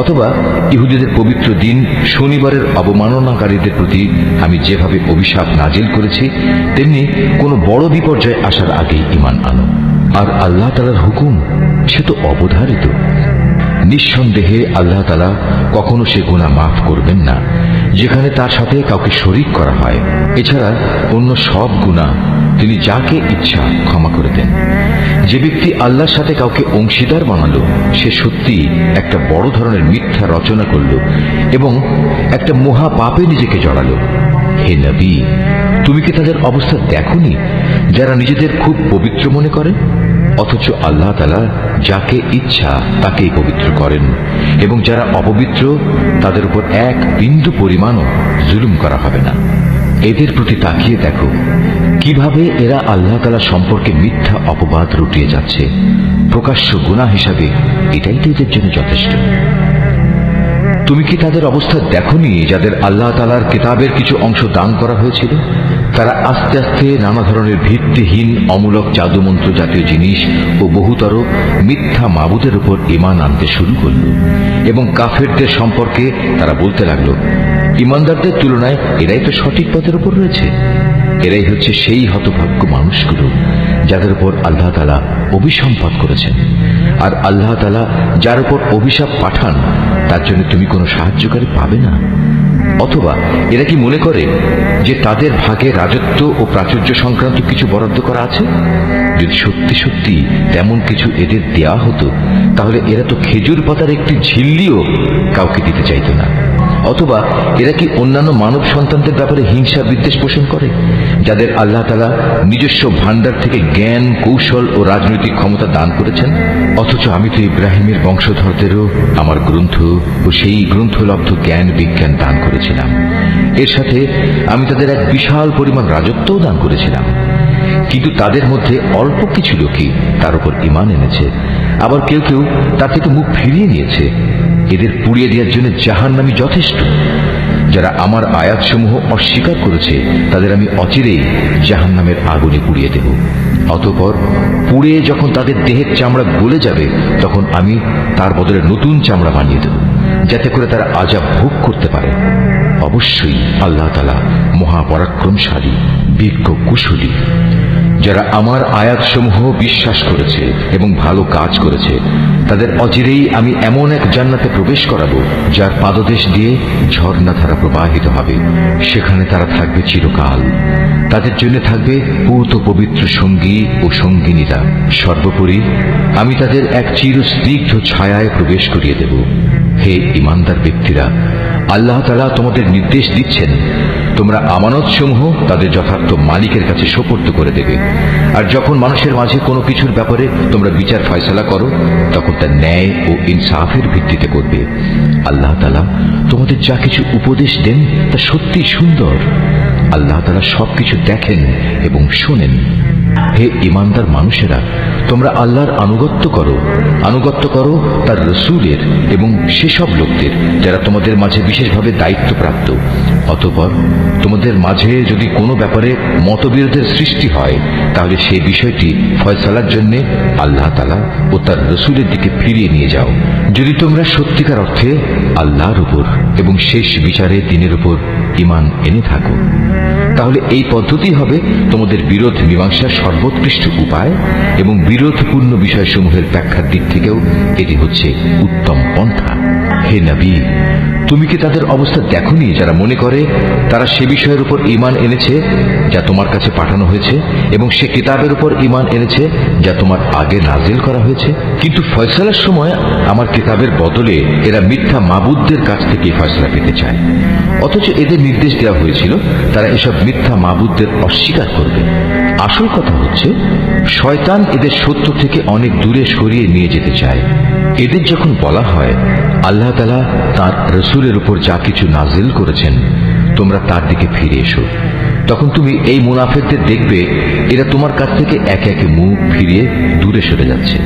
অথবা ইহুদিদের পবিত্র দিন শনিবারের অবমাননাকারীদের প্রতি আমি যেভাবে অভিশাপ নাজিল করেছি, তেমনি কোনো বড় বিপর্যয় আসার আগেই ঈমান আনো। আর আল্লাহ তাআলার হুকুম সে তো অবধারিত। নিঃসন্দেহে আল্লাহ তাআলা কখনো সে গুনাহ মাফ করবেন না যেখানে তার সাথে কাউকে শরীক করা হয়। এছাড়া অন্য সব গুনাহ তিনি যাকে ইচ্ছা ক্ষমা করে দেন। যে ব্যক্তি আল্লাহর সাথে কাউকে অংশীদার বানালো, সে সত্যি একটা বড় ধরনের মিথ্যা রচনা করল এবং একটা মহা পাপে নিজেকে জড়ালো। হে নবী, তুমি কি তাদের অবস্থা দেখোনি যারা নিজেদের খুব পবিত্র মনে করে, অথচ আল্লাহ তাআলা যাকে ইচ্ছা তাকেই পবিত্র করেন, এবং যারা অপবিত্র তাদের উপর এক বিন্দু পরিমাণও জুলুম করা হবে না। এদের প্রতি তাকিয়ে দেখো কিভাবে এরা আল্লাহ তাআলা সম্পর্কে মিথ্যা অপবাদ রটিয়ে যাচ্ছে। প্রকাশ্য গুনাহ হিসাবে এটাই তো এদের জন্য যথেষ্ট। তুমি কি তাদের অবস্থা দেখোনি যাদের আল্লাহ তাআলার কিতাবের কিছু অংশ দান করা হয়েছিল? তারা আস্তে আস্তে নানা ধরনের ভিত্তিহীন অমূলক জাদুমন্ত্র জাতীয় জিনিস ও বহুতর মিথ্যা মাবুদের উপর ঈমান আনতে শুরু করল, এবং কাফেরদের সম্পর্কে তারা বলতে লাগলো ঈমানদারদের তুলনায় এরাই তো সঠিক পথের উপর রয়েছে। এরাই হচ্ছে সেই হতভাগ্য মানুষগুলো যাদের উপর আল্লাহ তাআলা অভিসম্পাত করেছেন। আর আল্লাহ তাআলা যার উপর অভিশাপ পাঠান তার জন্য তুমি কোনো সাহায্যকারী পাবে না। অথবা এরা কি মনে করে যে তাদের ভাগে রাজত্ব ও প্রাচুর্য সংক্রান্ত কিছু বরাদ্দ করা আছে? যদি সত্যি সত্যি তেমন কিছু এদের দেয়া হতো, তাহলে এরা তো খেজুর পাতার একটি ঝিল্লিও কাউকে দিতে চাইত না। অথবা এরা কি অন্যান্য মানব সন্তানদের ব্যাপারে হিংসা বিদ্বেষ পোষণ করে, যাদের আল্লাহ তাআলা নিজস্ব ভান্ডার থেকে জ্ঞান, কৌশল ও রাজনৈতিক ক্ষমতা দান করেছেন? অথচ আমি তো ইব্রাহিমের বংশধরদেরও আমার গ্রন্থ ও সেই গ্রন্থলব্ধ জ্ঞান বিজ্ঞান দান করেছিলাম। এর সাথে আমি তাদের এক বিশাল পরিমাণ রাজত্বও দান করেছিলাম। কিন্তু তাদের মধ্যে অল্প কিছু লোকই তার উপর ঈমান এনেছে, আবার কেউ কেউ তার থেকে মুখ ফিরিয়ে নিয়েছে। এদের পুড়িয়ে দেওয়ার জন্য জাহান্নামী যথেষ্ট। যারা আমার আয়াতসমূহ অস্বীকার করেছে তাদের আমি অচিরেই জাহান্নামের আগুনে পুড়িয়ে দেব। অতঃপর পুড়ে যখন তাদের দেহের চামড়া গলে যাবে, তখন আমি তার বদলে নতুন চামড়া বানিয়ে দেব, যাতে করে তারা আযাব ভোগ করতে পারে। অবশ্যই আল্লাহ তাআলা মহাপরাক্রমশালী, বিজ্ঞ, কুশলী। যারা আমার আয়াতসমূহ বিশ্বাস করেছে এবং ভালো কাজ করেছে তাদের অচিরেই আমি এমন এক জান্নাতে প্রবেশ করাবো যার পাদদেশ দিয়ে ঝর্ণাধারা প্রবাহিত হবে। সেখানে তারা থাকবে চিরকাল। তাদের জন্য থাকবে পূত পবিত্র সঙ্গী ও সঙ্গিনীরা। সর্বোপরি আমি তাদের এক চিরস্নিগ্ধ ছায়ায় প্রবেশ করিয়ে দেব। হে ঈমানদার ব্যক্তিরা, আল্লাহ তাআলা তোমাদের নির্দেশ দিচ্ছেন তোমরা আমানত সমূহ তাদের যথার্থ মালিকের কাছে সোপর্দ করে দেবে। আর যখন মানুষের মাঝে কোনো কিছুর ব্যাপারে তোমরা বিচার ফয়সালা করো তখন তা ন্যায় ও ইনসাফের ভিত্তিতে করবে। আল্লাহ তাআলা তোমাদের যা কিছু উপদেশ দেন তা সত্যি সুন্দর। আল্লাহ তাআলা সবকিছু দেখেন এবং শোনেন। হে ঈমানদার মানুষেরা, তোমরা আল্লাহর আনুগত্য করো তার রসূলের এবং সেসব লোকদের যারা তোমাদের মাঝে বিশেষভাবে দায়িত্বপ্রাপ্ত। অতঃপর তোমাদের মাঝে যদি কোনো ব্যাপারে মতবিরোধের সৃষ্টি হয় তাহলে সেই বিষয়টি ফয়সালার জন্য আল্লাহ তাআলা ও তার রসূলের দিকে ফিরিয়ে নিয়ে যাও। যদি তোমরা সত্যিকার অর্থে আল্লাহর উপর এবং শেষ বিচারের দিনের উপর ঈমান এনে থাকো তাহলে এই পদ্ধতি হবে তোমাদের বিরোধ মীমাংসার সর্বোৎকৃষ্ট উপায় এবং বিরোধপূর্ণ বিষয়সমূহের ব্যাখ্যার দিক থেকেও এটি হচ্ছে উত্তম পন্থা। হে নবী, তুমি কি তাদের অবস্থা দেখোনি যারা মনে করে তারা সে বিষয়ের উপর ঈমান এনেছে যা তোমার কাছে পাঠানো হয়েছে এবং সে কিতাবের উপর ঈমান এনেছে যা তোমার আগে নাজিল করা হয়েছে, কিন্তু ফয়সালার সময় আমার কিতাবের বদলে এরা মিথ্যা মাবুদদের কাছ থেকে ফয়সালা পেতে চায়। অথচ এদের নির্দেশ দেওয়া হয়েছিল তারা এসব মিথ্যা মাবুদদের অস্বীকার করবে। আসল কথা হচ্ছে শয়তান এদের সত্য থেকে অনেক দূরে সরিয়ে নিয়ে যেতে চায়। এদের যখন বলা হয় আল্লাহ তাআলা তাঁর রসূলের উপর যা কিছু নাজিল করেছেন তোমরা তার দিকে ফিরে এসো, তখন তুমি এই মুনাফিকদের দেখবে এরা তোমার কাছ থেকে একে একে মুখ ফিরিয়ে দূরে সরে যাচ্ছে।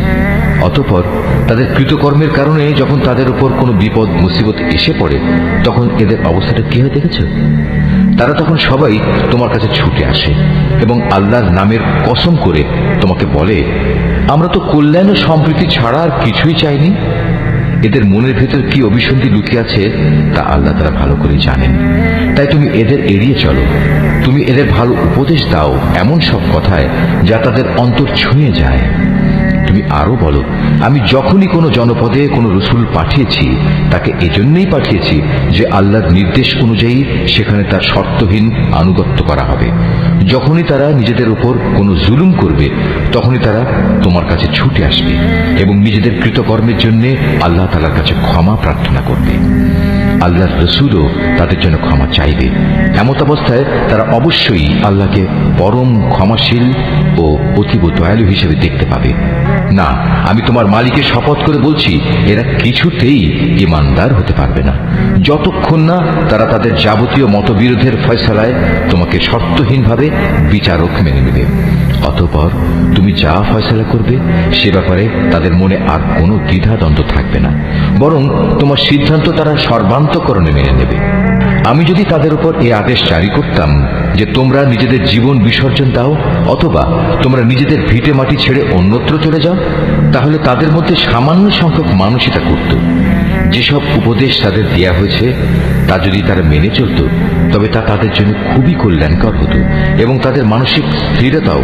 অতঃপর তাদের কৃতকর্মের কারণে যখন তাদের উপর কোনো বিপদ মুসিবত এসে পড়ে তখন এদের অবস্থাটা কি হয় দেখেছ? তারা তখন সবাই তোমার কাছে ছুটে আসে এবং আল্লাহর নামের কসম করে তোমাকে বলে, আমরা তো কল্যাণ ও সম্প্রীতি ছাড়া আর কিছুই চাইনি। এদের মনের ভেতর কি অভিসন্ধি লুকিয়ে আছে তা আল্লাহ তাআলা ভালো করে জানেন। তাই তুমি এদের এড়িয়ে চলো। তুমি এদের ভালো উপদেশ দাও এমন সব কথায় যা তাদের অন্তর ছুঁয়ে যায়। তুমি আরো বলো, আমি যখনই কোনো জনপদে কোনো রসূল পাঠিয়েছি তাকে এজন্যই পাঠিয়েছি যে আল্লাহর নির্দেশ অনুযায়ী সেখানে তার শর্তহীন আনুগত্য করা হবে। যখনই তারা নিজেদের উপর কোনো জুলুম করবে তখনই তারা তোমার কাছে ছুটে আসবে এবং নিজেদের কৃতকর্মের জন্য আল্লাহ তাআলার কাছে ক্ষমা প্রার্থনা করবে। আল্লাহর রসূলও তাদের জন্য ক্ষমা চাইবে। এমত অবস্থায় তারা অবশ্যই আল্লাহকে পরম ক্ষমাশীল ও অতীব দয়ালু হিসেবে দেখতে পাবে। না, আমি তোমার মালিকের শপথ করে বলছি এরা কিছুতেই ঈমানদার হতে পারবে না যতক্ষণ না তারা তাদের যাবতীয় মতবিরোধের ফয়সালায় তোমাকে শর্তহীনভাবে বিচারক মেনে নেবে। অতঃপর তুমি যা ফয়সালা করবে সে ব্যাপারে তাদের মনে আর কোনো দ্বিধাদ্বন্দ্ব থাকবে না, বরং তোমার সিদ্ধান্ত তারা সর্বান্তঃকরণে মেনে নেবে। আমি যদি তাদের উপর এই আদেশ জারি করতাম যে তোমরা নিজেদের জীবন বিসর্জন দাও অথবা তোমরা নিজেদের ভিটে মাটি ছেড়ে অন্যত্র চলে যাও তাহলে তাদের মধ্যে সামান্য সংখ্যক মানুষই তা করত। যেসব উপদেশ তাদের দেয়া হয়েছে তা যদি তারা মেনে চলত তবে তা তাদের জন্য খুবই কল্যাণকর হতো এবং তাদের মানসিক স্থিরতাও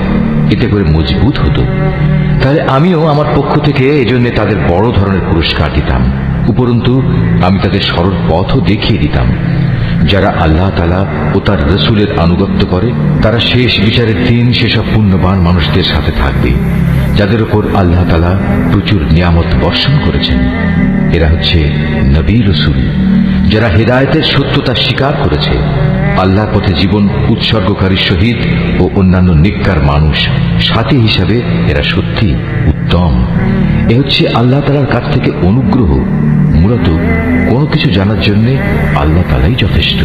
এতে করে মজবুত হতো। তাহলে আমিও আমার পক্ষ থেকে এজন্য তাদের বড় ধরনের পুরস্কার দিতাম। উপরন্তু আমি তাদের সরল পথও দেখিয়ে দিতাম। যারা আল্লাহ তাআলা ও তার রসূলের আনুগত্য করে তারা শেষ বিচারের দিন সেসব পুণ্যবান মানুষদের সাথে থাকবে যাদের উপর আল্লাহ তাআলা প্রচুর নিয়ামত বর্ষণ করেছেন। এরা হচ্ছে নবী রসূল যারা হেদায়েতের সত্যতা স্বীকার করেছে, আল্লাহর পথে জীবন উৎসর্গকারী শহীদ ও অন্যান্য নেককার মানুষ সাথী হিসাবে এরা সত্যি উত্তম। এ হচ্ছে আল্লাহ তাআলার কাছ থেকে অনুগ্রহ। মূলত কোনো কিছু জানার জন্য আল্লাহ তাআলাই যথেষ্ট।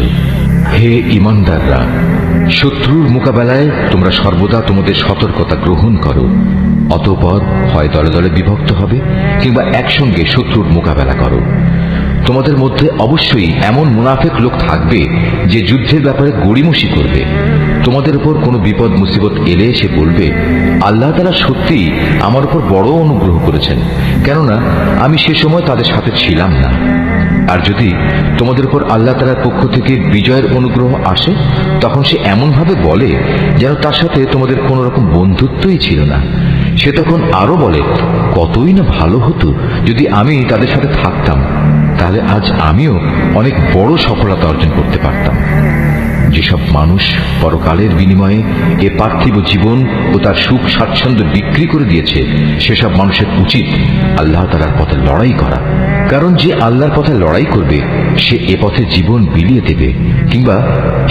হে ঈমানদাররা, শত্রুর মোকাবেলায় তোমরা সর্বদা তোমাদের সতর্কতা গ্রহণ করো। অতঃপর হয় দলে দলে বিভক্ত হবে কিংবা একসঙ্গে শত্রুর মোকাবেলা করো। তোমাদের মধ্যে অবশ্যই এমন মুনাফিক লোক থাকবে যে যুদ্ধের ব্যাপারে গড়িমসি করবে। তোমাদের উপর কোনো বিপদ মুসিবত এলে সে বলবে, আল্লাহ তাআলা সত্যিই আমার উপর বড় অনুগ্রহ করেছেন, কেননা আমি সে সময় তাদের সাথে ছিলাম না। আর যদি তোমাদের উপর আল্লাহ তাআলার পক্ষ থেকে বিজয়ের অনুগ্রহ আসে, তখন সে এমন ভাবে বলে যেন তার সাথে তোমাদের কোন রকম বন্ধুত্বই ছিল না। সে তখন আরো বলে, কতই না ভালো হতো যদি আমি তাদের সাথে থাকতাম, তাহলে আজ আমিও অনেক বড় সফলতা অর্জন করতে পারতাম। যেসব মানুষ পরকালের বিনিময়ে এ পার্থিব জীবন ও তার সুখ স্বাচ্ছন্দ্য বিক্রি করে দিয়েছে, সেসব মানুষের উচিত আল্লাহ তাআলার পথে লড়াই করা। কারণ যে আল্লাহর পথে লড়াই করবে, সে এ পথে জীবন বিলিয়ে দেবে কিংবা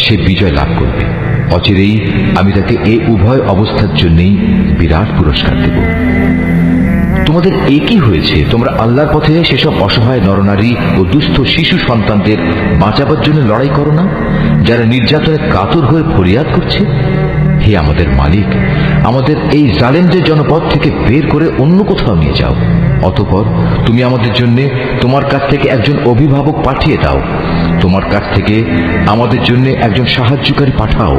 সে বিজয় লাভ করবে। অচিরেই আমি তাকে এই উভয় অবস্থার জন্যই বিরাট পুরস্কার দেব। তোমাদের একই হয়েছে, তোমরা আল্লাহর পথে সেসব অসহায় নরনারী ও দুস্থ শিশু সন্তানদের বাঁচাবার জন্য লড়াই করো না, যারা নির্যাতনে কাতর হয়ে ফরিয়াদ করছে। হে আমাদের মালিক, আমাদের এই জালেমদের জনপদ থেকে বের করে অন্য কোথাও নিয়ে যাও। অতঃপর তুমি আমাদের জন্য তোমার কাছ থেকে একজন অভিভাবক পাঠিয়ে দাও, তোমার কাছ থেকে আমাদের জন্য একজন সাহায্যকারী পাঠাও।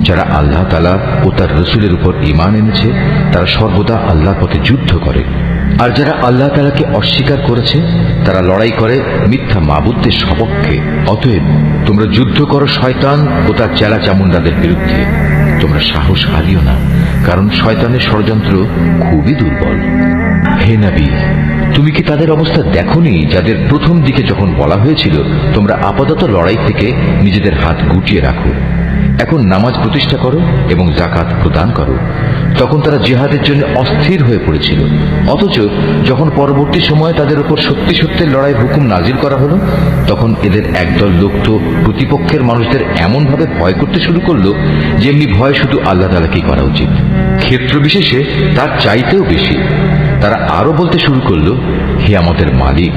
যারা আল্লাহ তাআলা ও তার রসুলের উপর ঈমান এনেছে, তারা সর্বদা আল্লাহর পথে যুদ্ধ করে। আর যারা আল্লাহ তাআলাকে অস্বীকার করেছে, তারা লড়াই করে মিথ্যা মাবুদদের সপক্ষে। অতএব তোমরা যুদ্ধ করো শয়তান ও তার চেলা চামুন্ডাদের বিরুদ্ধে। তোমরা সাহস হারিও না, কারণ শয়তানের ষড়যন্ত্র খুবই দুর্বল। হে নবী, তুমি কি তাদের অবস্থা দেখোনি যাদের প্রথম দিকে যখন বলা হয়েছিল তোমরা আপাতত লড়াই থেকে নিজেদের হাত গুটিয়ে রাখো, এখন নামাজ প্রতিষ্ঠা করো এবং যাকাত প্রদান করো, তখন তারা জিহাদের জন্য অস্থির হয়ে পড়েছিল। অথচ যখন পরবর্তী সময়ে তাদের উপর সত্যি সত্যের লড়াই হুকুম নাজিল করা হলো, তখন এদের একদল লোক তো প্রতিপক্ষের মানুষদের এমন ভাবে ভয় করতে শুরু করলো, যেমনি ভয় শুধু আল্লাহ তাআলাকেই করা উচিত, ক্ষেত্র বিশেষে তার চাইতেও বেশি। তারা আরো বলতে শুরু করলো, হে আমাদের মালিক,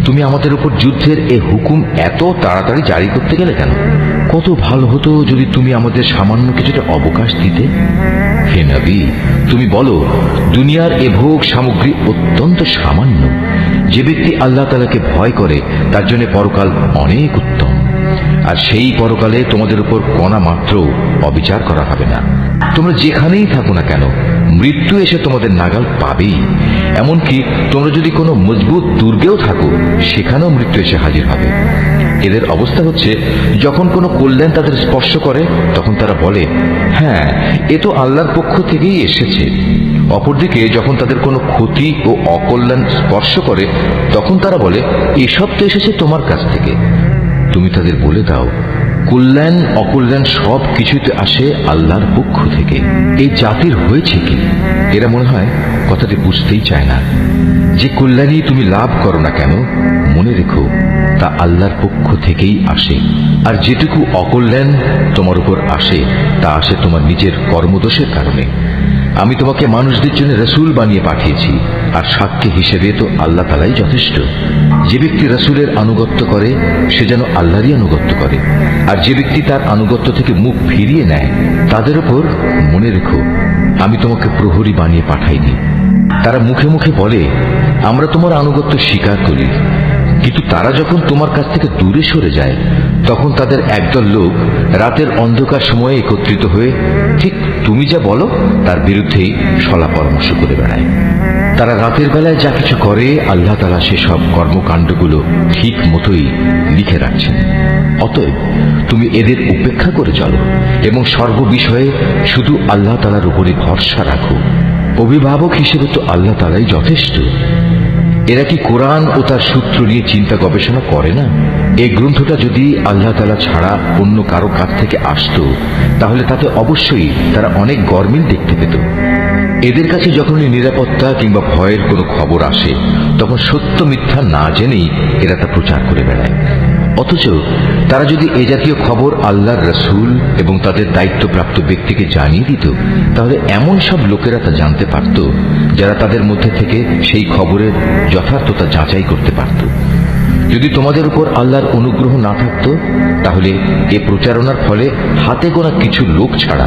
তুমি আমাদের উপর যুদ্ধের এ হুকুম এত তাড়াতাড়ি জারি করতে গেলে কেন? কত ভালো হতো যদি তুমি আমাদের সামান্য কিছুটা অবকাশ দিতে। হে নবী, তুমি বলো, দুনিয়ার এ ভোগ সামগ্রী অত্যন্ত সামান্য। যে ব্যক্তি আল্লাহ তাআলাকে ভয় করে, তার জন্য পরকাল অনেক উত্তম। আর সেই পরকালে তোমাদের উপর কণা মাত্র অবিচার করা হবে না। তোমরা যেখানেই থাকো না কেন, মৃত্যু এসে তোমাদের নাগাল পাবেই। এমনকি তোমরা যদি কোনো মজবুত দুর্গেও থাকো, সেখানেও মৃত্যু এসে হাজির হবে। এদের অবস্থা হচ্ছে, যখন কোনো কল্যাণ তাদের স্পর্শ করে, তখন তারা বলে, হ্যাঁ, এ তো আল্লাহর পক্ষ থেকেই এসেছে। অপরদিকে যখন তাদের কোনো ক্ষতি ও অকল্যাণ স্পর্শ করে, তখন তারা বলে, এসব তো এসেছে তোমার কাছ থেকে। তুমি তাদের বলে দাও, কল্যাণ অকল্যাণ সব কিছুতে আসে আল্লাহর পক্ষ থেকে। এই জাতির হয়েছে কি? এরা মনে হয় কথাটি বুঝতেই চায় না। যে কল্যাণই তুমি লাভ করো না কেন, মনে রেখো তা আল্লাহর পক্ষ থেকেই আসে। আর যেটুকু অকল্যাণ তোমার উপর আসে, তা আসে তোমার নিজের কর্মদোষের কারণে। আমি তোমাকে মানুষদের জন্য রসুল বানিয়ে পাঠিয়েছি, আর সাক্ষী হিসেবে তো আল্লাহ তাআলাই যথেষ্ট। যে ব্যক্তি রসুলের আনুগত্য করে, সে যেন আল্লাহরই আনুগত্য করে। আর যে ব্যক্তি তার আনুগত্য থেকে মুখ ফিরিয়ে নেয়, তাদের উপর মনে রেখো আমি তোমাকে প্রহরী বানিয়ে পাঠাইনি। তারা মুখে মুখে বলে, আমরা তোমার আনুগত্য স্বীকার করি, কিন্তু তারা যখন তোমার কাছ থেকে দূরে সরে যায়, তখন তাদের একদল লোক রাতের অন্ধকার সময়ে একত্রিত হয়ে ঠিক তুমি যা বলো তার বিরুদ্ধেই সলা পরামর্শ করে বেড়ায়। তারা রাতের বেলায় যা কিছু করে, আল্লাহ তাআলা সেসব কর্মকাণ্ডগুলো ঠিক মতোই লিখে রাখছেন। অতএব তুমি এদের উপেক্ষা করে চলো এবং সর্ববিষয়ে শুধু আল্লাহ তাআলার উপরে ভরসা রাখো। অভিভাবক হিসেবে তো আল্লাহ তাআলাই যথেষ্ট। এরা কি কোরআন ও তার সূত্র নিয়ে চিন্তা গবেষণা করে না? এই গ্রন্থটা যদি আল্লাহ তাআলা ছাড়া অন্য কারো কাছ থেকে আসতো, তাহলে তাতে অবশ্যই তারা অনেক গরমিল দেখতে পেত। এদের কাছে যখনই নিরাপত্তা কিংবা ভয়ের কোনো খবর আসে, তখন সত্য মিথ্যা না জেনেই এরা তা প্রচার করে বেড়ায়। অথচ তারা যদি এ জাতীয় খবর আল্লাহর রসুল এবং তাদের দায়িত্বপ্রাপ্ত ব্যক্তিকে জানিয়ে দিত, তাহলে এমন সব লোকেরা তা জানতে পারত যারা তাদের মধ্যে থেকে সেই খবরের যথার্থতা যাচাই করতে পারত। যদি তোমাদের উপর আল্লাহর অনুগ্রহ না থাকতো, তাহলে এ প্রচারণার ফলে হাতে গোনা কিছু লোক ছাড়া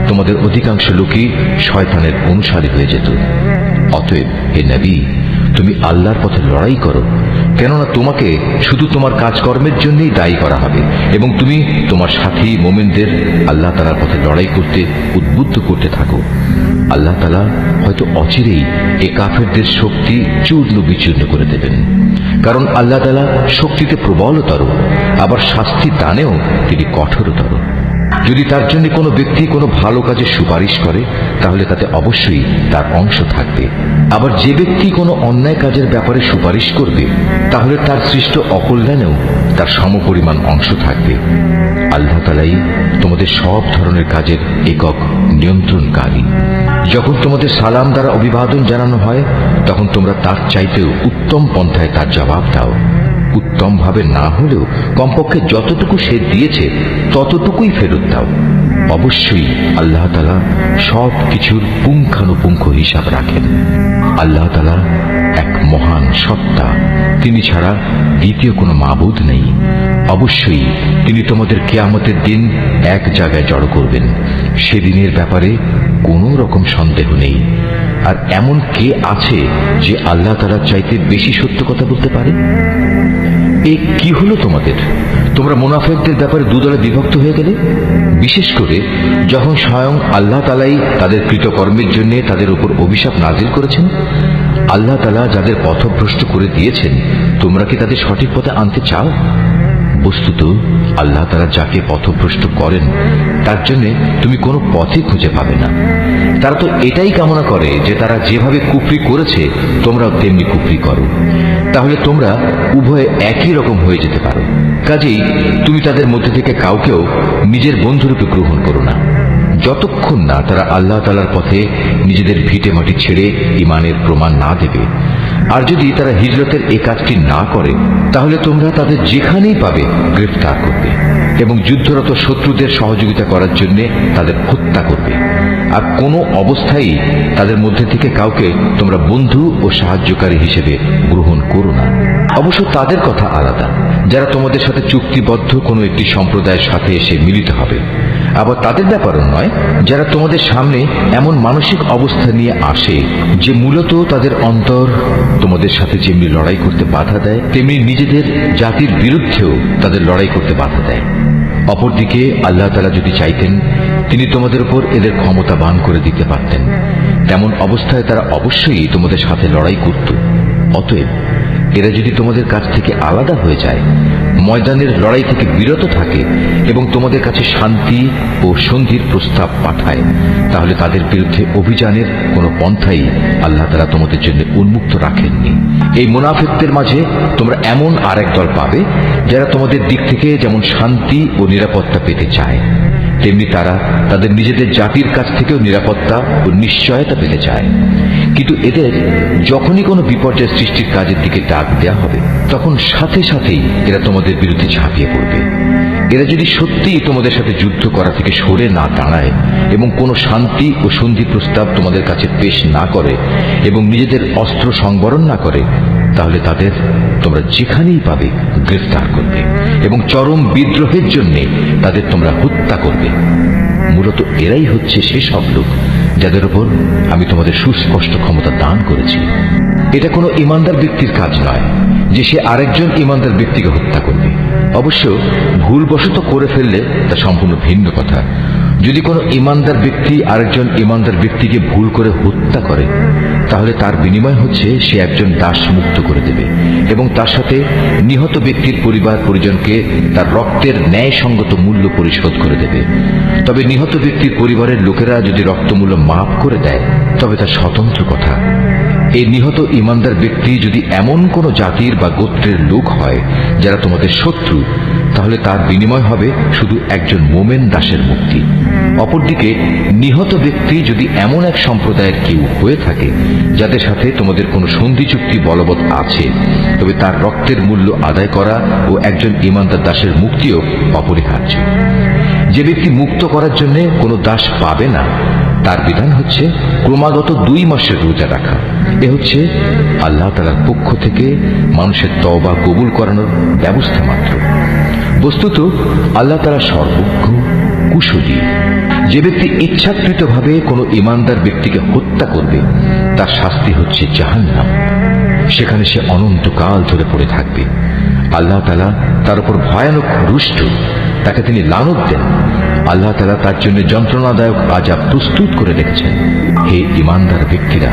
তোমাদের অধিকাংশ লোকই শয়তানের অনুসারী হয়ে যেত। অতএব হে নবী, তুমি আল্লাহর পথে লড়াই করো, কেননা তোমাকে শুধু তোমার কাজকর্মের জন্যই দায়ী করা হবে এবং তুমি তোমার সাথী মোমেনদের আল্লাহ তাআলার পথে লড়াই করতে উদ্বুদ্ধ করতে থাকো। আল্লাহ তাআলা হয়তো অচিরেই এ কাফেরদের শক্তি চূর্ণ বিচূর্ণ করে দেবেন, কারণ আল্লাহ তাআলা শক্তিতে প্রবলতর, আবার শাস্তি দানেও তিনি কঠোরতর। যদি তার জন্য কোনো ব্যক্তি কোনো ভালো কাজে সুপারিশ করে তাহলে তাতে অবশ্যই তার অংশ থাকবে, আবার যে ব্যক্তি কোনো অন্যায় কাজের ব্যাপারে সুপারিশ করবে তাহলে তার সৃষ্ট অকল্যাণেও তার সমপরিমাণ অংশ থাকবে। আল্লাহ তাআলাই তোমাদের সব ধরনের কাজের একক নিয়ন্ত্রণকারী। যখন তোমাদের সালাম দ্বারা অভিবাদন জানানো হয় তখন তোমরা তার চাইতেও উত্তম পন্থায় তার জবাব দাও। উত্তম ভাবে না হলেও কমপক্ষে যতটুকু সে দিয়েছে ততটুকুই ফেরত দাও। অবশ্যই আল্লাহ তাআলা সব কিছুর পুঙ্খানুপুঙ্খ হিসাব রাখেন। আল্লাহ তাআলা এক মহান সত্তা, তিনি ছাড়া দ্বিতীয় কোনো মাবুদ নেই। অবশ্যই তিনি তোমাদের কিয়ামতের দিন এক জায়গায় জড়ো করবেন, সেদিনের ব্যাপারে কোনো রকম সন্দেহ নেই। আর এমন কে আছে যে আল্লাহ তাআলার চাইতে বেশি সত্য কথা বলতে পারে? এ কি হলো তোমাদের? তোমরা মুনাফিকদের ব্যাপারে দুদলে বিভক্ত হয়ে গেলে, বিশেষ করে যখন স্বয়ং আল্লাহ তাআলাই তাদের কৃতকর্মের জন্য তাদের উপর অভিশাপ নাজিল করেছেন। আল্লাহ তাআলা যাদের পথভ্রষ্ট করে দিয়েছেন, তোমরা কি তাদের সঠিক পথে আনতে চাও? বস্তুত আল্লাহ তাআলা যাকে পথভ্রষ্ট করেন তার জন্য তুমি কোনো পথই খুঁজে পাবে না। তারা তো এটাই কামনা করে যে তারা যেভাবে কুফরি করেছে তোমরাও তেমনি কুফরি করো, তাহলে তোমরা উভয়ে একই রকম হয়ে যেতে পারো। কাজেই তুমি তাদের মধ্যে থেকে কাউকেও নিজের বন্ধুরূপে গ্রহণ করো না, যতক্ষণ না তারা আল্লাহ তাআলার পথে নিজেদের ভিটে মাটি ছেড়ে ঈমানের প্রমাণ না দেবে। আর যদি তারা হিজরতের এই কাজটি না করে তাহলে তোমরা তাদের যেখানেই পাবে গ্রেফতার করবে এবং যুদ্ধরত শত্রুদের সহযোগিতা করার জন্য তাদের হত্যা করবে। আর কোনো অবস্থায় তাদের মধ্যে থেকে কাউকে তোমরা বন্ধু ও সাহায্যকারী হিসেবে গ্রহণ করো না। অবশ্য তাদের কথা আলাদা, যারা তোমাদের সাথে চুক্তিবদ্ধ কোনো একটি সম্প্রদায়ের সাথে এসে মিলিত হবে। আবার তাদের ব্যাপারও নয় যারা তোমাদের সামনে এমন মানসিক অবস্থা নিয়ে আসে যে মূলত তাদের অন্তর তোমাদের সাথে যেমনি লড়াই করতে বাধা দেয় তেমনি নিজেদের জাতির বিরুদ্ধেও তাদের লড়াই করতে বাধা দেয়। অপরদিকে আল্লাহ তাআলা যদি চাইতেন তিনি তোমাদের উপর এদের ক্ষমতাবান করে দিতে পারতেন। তেমন অবস্থায় তারা অবশ্যই তোমাদের সাথে লড়াই করত। অতএব এরা যদি তোমাদের কাছ থেকে আলাদা হয়ে যায়, ময়দানের লড়াই থেকে বিরত থাকে এবং তোমাদের কাছে শান্তি ও সন্ধির প্রস্তাব পাঠায়, তাহলে তাদের বিরুদ্ধে অভিযানের কোনো পন্থাই আল্লাহ তাআলা তোমাদের জন্য উন্মুক্ত রাখেননি। এই মুনাফিকদের মাঝে তোমরা এমন আরেক দল পাবে যারা তোমাদের দিক থেকে যেমন শান্তি ও নিরাপত্তা পেতে চায়, তেমনি তারা তাদের নিজেদের জাতির কাছ থেকেও নিরাপত্তা ও নিশ্চয়তা পেতে চায়। কিন্তু এদের যখনই কোনো বিপর্যয় সৃষ্টির কাজের দিকে ডাক দেয়া হবে তখন সাথে সাথেই এরা তোমাদের বিরুদ্ধে ঝাঁপিয়ে পড়বে। এরা যদি সত্যিই তোমাদের সাথে যুদ্ধ করা থেকে সরে না দাঁড়ায় এবং কোনো শান্তি ও সন্ধি প্রস্তাব তোমাদের কাছে পেশ না করে এবং নিজেদের অস্ত্র সংবরণ না করে, তাহলে তাদের তোমরা যেখানেই পাবে গ্রেফতার করবে এবং চরম বিদ্রোহের জন্য তাদের তোমরা হত্যা করবে। মূলত এরাই হচ্ছে সেসব লোক যাদের উপর আমি তোমাদের সুস্পষ্ট ক্ষমতা দান করেছি। এটা কোনো ইমানদার ব্যক্তির কাজ নয় যে সে আরেকজন ইমানদার ব্যক্তিকে হত্যা করবে। অবশ্য ভুলবশত করে ফেললে তা সম্পূর্ণ ভিন্ন কথা। যদি কোনো ইমানদার ব্যক্তি আরেকজন ইমানদার ব্যক্তিকে ভুল করে হত্যা করে তাহলে তার বিনিময় হচ্ছে সে একজন দাস মুক্ত করে দেবে এবং তার সাথে নিহত ব্যক্তির পরিবার পরিজনকে তার রক্তের ন্যায়সঙ্গত মূল্য পরিশোধ করে দেবে। তবে নিহত ব্যক্তির পরিবারের লোকেরা যদি রক্তমূল্য মাফ করে দেয় তবে তা স্বতন্ত্র কথা। এই নিহত ইমানদার ব্যক্তি যদি এমন কোন জাতির বা গোত্রের লোক হয় যারা তোমাদের শত্রু, তাহলে তার বিনিময় হবে শুধু একজন মোমেন দাসের মুক্তি। অপরদিকে নিহত ব্যক্তি যদি এমন এক সম্প্রদায়ের কেউ হয়ে থাকে যাদের সাথে তোমাদের কোনো সন্ধি চুক্তি বলবৎ আছে, তবে তার রক্তের মূল্য আদায় করা ও একজন ইমানদার দাসের মুক্তিও অপরিহার্য। যে ব্যক্তি মুক্ত করার জন্য কোনো দাস পাবে না তার বিধান হচ্ছে ক্রমাগত 2 মাসের রোজা রাখা। এ হচ্ছে আল্লাহ তাআলার পক্ষ থেকে মানুষের তওবা কবুল করানোর ব্যবস্থা মাত্র। বস্তুত আল্লাহ তাআলা সর্বজ্ঞ কুশলী। যে ব্যক্তি ইচ্ছাকৃতভাবে কোনো ইমানদার ব্যক্তিকে হত্যা করবে তার শাস্তি হচ্ছে জাহান্নাম। সেখানে সে অনন্তকাল ধরে পড়ে থাকবে। আল্লাহ তাআলা তার উপর ভয়ানক রুষ্ট, তাকে তিনি লানত দেন। আল্লাহ তাআলা তার জন্য যন্ত্রণাদায়ক আযাব প্রস্তুত করে রেখেছেন। হে ঈমানদার ব্যক্তিরা,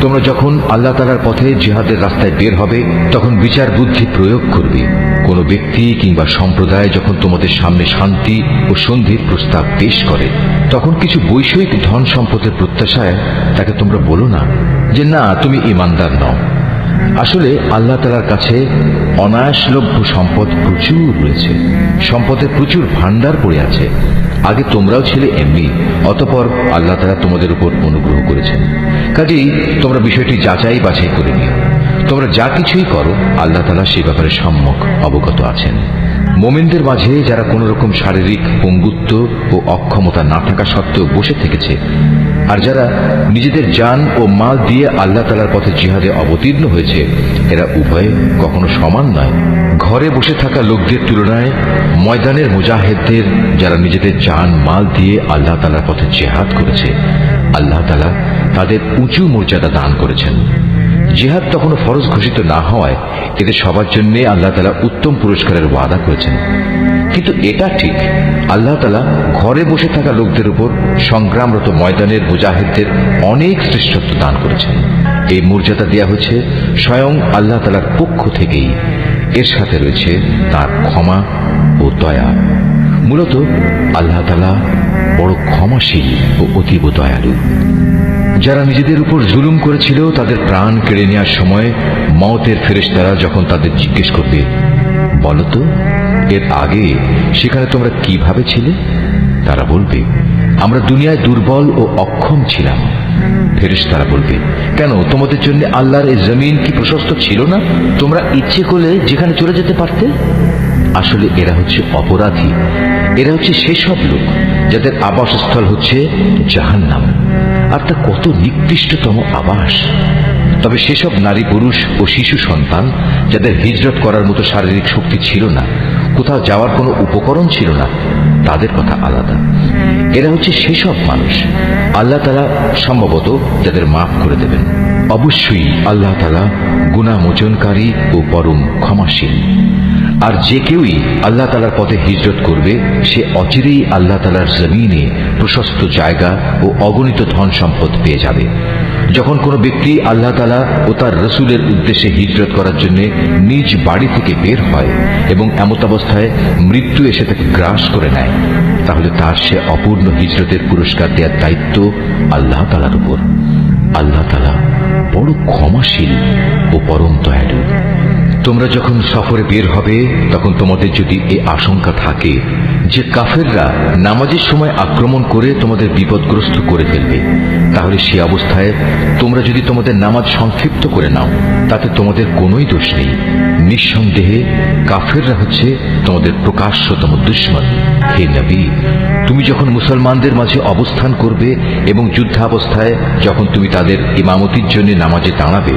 তোমরা যখন আল্লাহ তাআলার পথে জিহাদের রাস্তায় বের হবে, তখন বিচার বুদ্ধি প্রয়োগ করবে। কোন ব্যক্তি কিংবা সম্প্রদায় যখন তোমাদের সামনে শান্তি ও সন্ধির প্রস্তাব পেশ করে, তখন কিছু বৈষয়িক ধন সম্পদের প্রত্যাশায় তাকে তোমরা বলো না যে না, তুমি ঈমানদার নও। আসলে আল্লাহ তাআলার কাছে অনায়াসলভ্য সম্পদ প্রচুর রয়েছে, সম্পদের প্রচুর ভান্ডার পড়ে আছে। আগে তোমরাও ছিলে এমনি, অতঃপর আল্লাহ তাআলা তোমাদের উপর অনুগ্রহ করেছেন। কাজেই তোমরা বিষয়টি যাচাই বাছাই করে নিও। তোমরা যা কিছুই করো, আল্লাহ তাআলা সে ব্যাপারে সম্যক অবগত আছেন। মোমিনদের মাঝে যারা কোন রকম শারীরিক পঙ্গুত্ব ও অক্ষমতা না থাকা সত্ত্বেও বসে থেকেছে, আর যারা নিজেদের জান ও মাল দিয়ে আল্লাহ তাআলার পথে জিহাদে অবতীর্ণ হয়েছে, এরা উভয়ে কখনো সমান নয়। ঘরে বসে থাকা লোকদের তুলনায় ময়দানের মুজাহিদদের, যারা নিজেদের জান মাল দিয়ে আল্লাহ তাআলার পথে জিহাদ করেছে, আল্লাহ তাআলা তাদের উঁচু মর্যাদা দান করেছেন। জিহাদ তখনও ফরজ ঘোষিত না হওয়ায় এদের সবার জন্য আল্লাহ তাআলা উত্তম পুরস্কারের ওয়াদা করেছেন। কিন্তু এটা ঠিক, আল্লাহ তাআলা ঘরে বসে থাকা লোকদের উপর সংগ্রামরত ময়দানের মুজাহিদদের অনেক শ্রেষ্ঠত্ব দান করেছেন। এই মর্যাদা দেয়া হয়েছে স্বয়ং আল্লাহ তাআলার পক্ষ থেকেই। এর সাথে রয়েছে তার ক্ষমা ও দয়া। মূলত আল্লাহ তাআলা বড় ক্ষমাশীল ও অতীব দয়ালু। যারা নিজেদের উপর জুলুম করেছিল, তাদের প্রাণ কেড়ে নেওয়ার সময় মওতের ফেরেশতারা যখন তাদের জিজ্ঞেস করবে, বলতো এর আগে সেখানে তোমরা কিভাবে ছিলে, তারা বলবে, আমরা দুনিয়ায় দুর্বল ও অক্ষম ছিলাম। ফেরেশতারা বলবে, কেন তোমাদের জন্য আল্লাহর এই জমিন কি প্রশস্ত ছিল না? তোমরা ইচ্ছে করলে যেখানে চলে যেতে পারতে। আসলে এরা হচ্ছে অপরাধী। এরা হচ্ছে সেসব লোক যাদের আবাসস্থল হচ্ছে জাহান্নাম, আর তা কত নিকৃষ্টতম আবাস। তবে সেসব নারী পুরুষ ও শিশু সন্তান যাদের হিজরত করার মতো শারীরিক শক্তি ছিল না, কোথাও যাওয়ার কোনো উপকরণ ছিল না, তাদের কথা আলাদা। এরা হচ্ছে সেসব মানুষ আল্লাহ তাআলা সম্ভবত যাদের মাফ করে দেবেন। অবশ্যই আল্লাহ তাআলা গুনাহ মোচনকারী ও পরম ক্ষমাশীল। আর যে কেউই আল্লাহ তাআলার পথে হিজরত করবে, সে অচিরেই আল্লাহ তাআলার জমিনে প্রশস্ত জায়গা ও অগণিত ধন সম্পদ পেয়ে যাবে। যখন কোনো ব্যক্তি আল্লাহ তাআলা ও তার রসুলের উদ্দেশ্যে হিজরত করার জন্য নিজ বাড়ি থেকে বের হয় এবং এমত অবস্থায় মৃত্যু এসে তাকে গ্রাস করে নেয়, তাহলে তার সে অপূর্ণ হিজরতের পুরস্কার দেওয়ার দায়িত্ব আল্লাহ তাআলার উপর। আল্লাহ তাআলা বড় ক্ষমাশীল ও পরম দয়ালু। তোমরা যখন সফরে বের হবে, তখন তোমাদের যদি এ আশঙ্কা থাকে যে কাফেররা নামাজের সময় আক্রমণ করে তোমাদের বিপদগ্রস্ত করে ফেলবে, তাহলে সে অবস্থায় তোমরা যদি তোমাদের নামাজ সংক্ষিপ্ত করে নাও, তাতে তোমাদের কোনোই দোষ নেই। নিঃসন্দেহে কাফেররা হচ্ছে তোমাদের প্রকাশ্যতম দুশমন। হে নবী, তুমি যখন মুসলমানদের মাঝে অবস্থান করবে এবং যুদ্ধাবস্থায় যখন তুমি তাদের ইমামতির জন্য নামাজে দাঁড়াবে,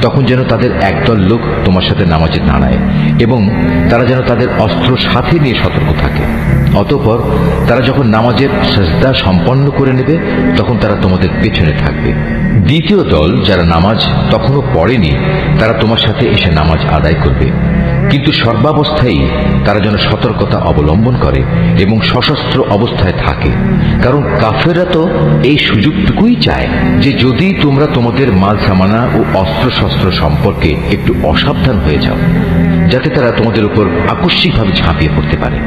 তখন যেন তাদের একদল লোক তোমার সাথে নামাজে দাঁড়ায় এবং তারা যেন তাদের অস্ত্র সাথে নিয়ে সতর্ক থাকে। অতঃপর তারা যখন নামাজের সাজদা সম্পন্ন করে নেবে, তখন তারা তোমাদের পেছনে থাকবে। দ্বিতীয় দল যারা নামাজ তখনও পড়েনি, তারা তোমার সাথে এসে নামাজ আদায় করবে, কিন্তু সর্বাবস্থায় তারা যেন সতর্কতা অবলম্বন করে এবং সশস্ত্র অবস্থায় থাকে। কারণ কাফেররা তো এই সুযোগটুকুই চায় যে যদি তোমরা তোমাদের মাল সামানা ও অস্ত্রশস্ত্র সম্পর্কে একটু অসাবধান হয়ে যাও, যাতে তারা তোমাদের উপর আকস্মিকভাবে ঝাঁপিয়ে পড়তে পারে।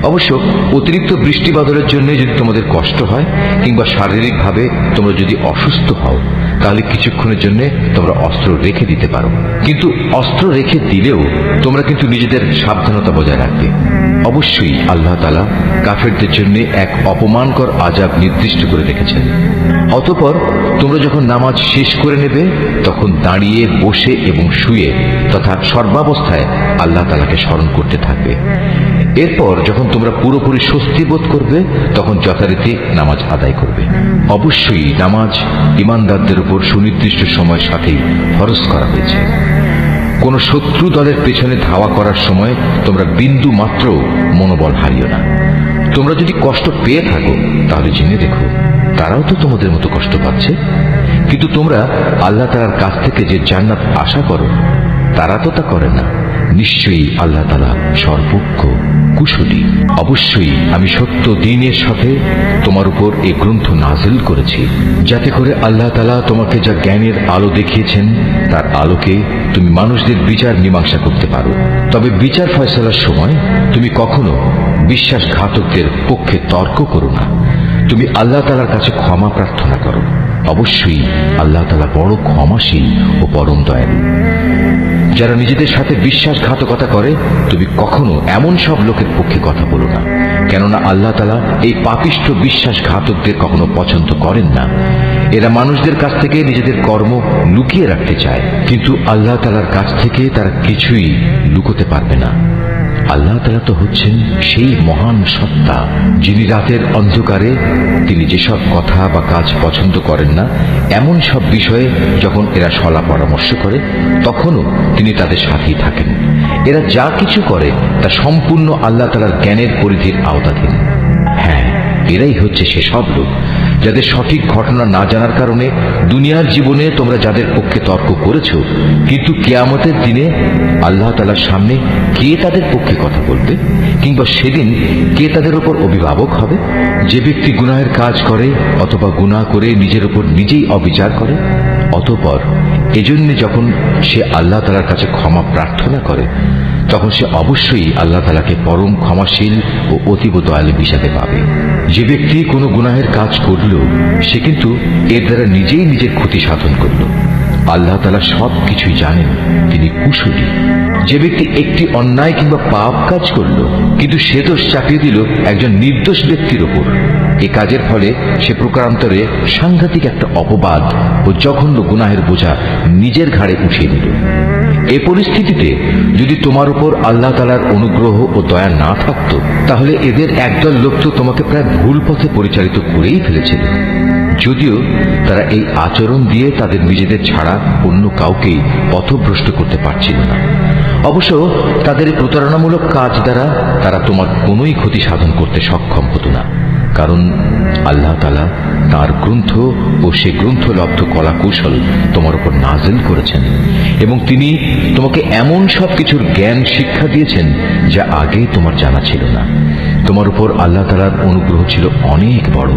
অবশ্য অতিরিক্ত বৃষ্টি বাদলের জন্য যদি তোমাদের কষ্ট হয় কিংবা শারীরিকভাবে তোমরা যদি অসুস্থ হও, তাহলে কিছুক্ষণের জন্য তোমরা অস্ত্র রেখে দিতে পারো। কিন্তু অস্ত্র রেখে দিলেও তোমরা কিন্তু নিজেদের সাবধানতা বজায় রাখবে। অবশ্যই আল্লাহ তাআলা কাফেরদের জন্য এক অপমানকর আযাব নির্দিষ্ট করে রেখেছেন। অতঃপর তোমরা যখন নামাজ শেষ করে নেবে, তখন দাঁড়িয়ে, বসে এবং শুয়ে তথা সর্বাবস্থায় আল্লাহ তাআলাকে স্মরণ করতে থাকবে। এরপর যখন তোমরা পুরোপুরি স্বস্তি বোধ করবে, তখন যথারীতি নামাজ আদায় করবে। অবশ্যই নামাজ ঈমানদারদের উপর সুনির্দিষ্ট সময়ের সাথেই ফরজ করা হয়েছে। কোন শত্রু দলের পেছনে ধাওয়া করার সময় তোমরা বিন্দু মাত্র মনোবল হারিও না। তোমরা যদি কষ্ট পেয়ে থাকো তাহলে জেনে দেখো তারাও তো তোমাদের মতো কষ্ট পাচ্ছে। কিন্তু তোমরা আল্লাহ তাআলার কাছ থেকে যে জান্নাত আশা করো তারা তো তা করে না। নিশ্চয়ই আল্লাহ তাআলা সর্বজ্ঞ কুশলী। অবশ্যই আমি সত্য দ্বীনের সাথে তোমার উপর এই গ্রন্থ নাজিল করেছি, যাতে করে আল্লাহ তাআলা তোমাকে যা জ্ঞানের আলো দেখিয়েছেন তার আলোকে তুমি মানুষদের বিচার মীমাংসা করতে পারো। তবে বিচার ফয়সালার সময় তুমি কখনো বিশ্বাসঘাতকদের পক্ষে তর্ক করো না। তুমি আল্লাহ তাআলার কাছে ক্ষমা প্রার্থনা করো। অবশ্যই আল্লাহ তাআলা বড় ক্ষমাশীল ও পরম দয়ালু। যারা নিজেদের সাথে বিশ্বাসঘাতকতা করে তুমি কখনো এমন সব লোকের পক্ষে কথা বলো না, কেননা আল্লাহ তাআলা এই পাপিষ্ঠ বিশ্বাসঘাতকদের কখনো পছন্দ করেন না। এরা মানুষদের কাছ থেকে নিজেদের কর্ম লুকিয়ে রাখতে চায়, কিন্তু আল্লাহ তাআলার কাছ থেকে তারা কিছুই লুকোতে পারবে না। আল্লাহ তাআলা তো হচ্ছেন সেই মহান সত্তা যিনি রাতের অন্ধকারে তিনি যেসব কথা বা কাজ পছন্দ করেন না এমন সব বিষয়ে যখন এরা সলা পরামর্শ করে তখনও তিনি তাদের সাথেই থাকেন। এরা যা কিছু করে তা সম্পূর্ণ আল্লাহ তাআলার জ্ঞানের পরিধির আওতাধীন। হ্যাঁ, এরাই হচ্ছে সেসব লোক যাদের সঠিক ঘটনা না জানার কারণে দুনিয়ার জীবনে তোমরা যাদের পক্ষে তর্ক করেছো, কিন্তু কিয়ামতের দিনে আল্লাহ তাআলার সামনে কে তাদের পক্ষে কথা বলবে, কিংবা সেদিন কে তাদের উপর অভিভাবক হবে? যে ব্যক্তি গুনাহের কাজ করে অথবা গুনাহ করে নিজের উপর নিজেই অবিচার করে, অতঃপর এজন্য যখন সে আল্লাহ তাআলার কাছে ক্ষমা প্রার্থনা করে তখন সে অবশ্যই আল্লাহ তাআলাকে পরম ক্ষমাশীল ও অতীব দয়ালু হিসাবে পাবে। যে ব্যক্তি কোনো গুনাহের কাজ করল সে কিন্তু এর দ্বারা নিজেই নিজের ক্ষতি সাধন করল। আল্লাহ তাআলা সব কিছুই জানেন, তিনি কুশলী। যে ব্যক্তি একটি অন্যায় কিংবা পাপ কাজ করল কিন্তু সে দোষ চাপিয়ে দিল একজন নির্দোষ ব্যক্তির ওপর, এ কাজের ফলে সে প্রকারান্তরে সাংঘাতিক একটা অপবাদ ও জঘন্য গুনাহের বোঝা নিজের ঘাড়ে উঠিয়ে দিল। এ পরিস্থিতিতে যদি তোমার উপর আল্লাহ তাআলার অনুগ্রহ ও দয়া না থাকতো তাহলে এদের একদল লোক তো তোমাকে প্রায় ভুল পথে পরিচালিত করেই ফেলেছিল, যদিও তারা এই আচরণ দিয়ে তাদের নিজেদের ছাড়া অন্য কাউকেই পথভ্রষ্ট করতে পারছিল না। অবশ্য তাদের এই প্রতারণামূলক কাজ দ্বারা তারা তোমার কোনোই ক্ষতি সাধন করতে সক্ষম হতো না, কারণ আল্লাহ তাআলা তাঁর গ্রন্থ ও সে গ্রন্থলব্ধ কলা কৌশল তোমার উপর নাজিল করেছেন এবং তিনি তোমাকে এমন সব কিছুর জ্ঞান শিক্ষা দিয়েছেন যা আগে তোমার জানা ছিল না। তোমার উপর আল্লাহ তাআলার অনুগ্রহ ছিল অনেক বড়।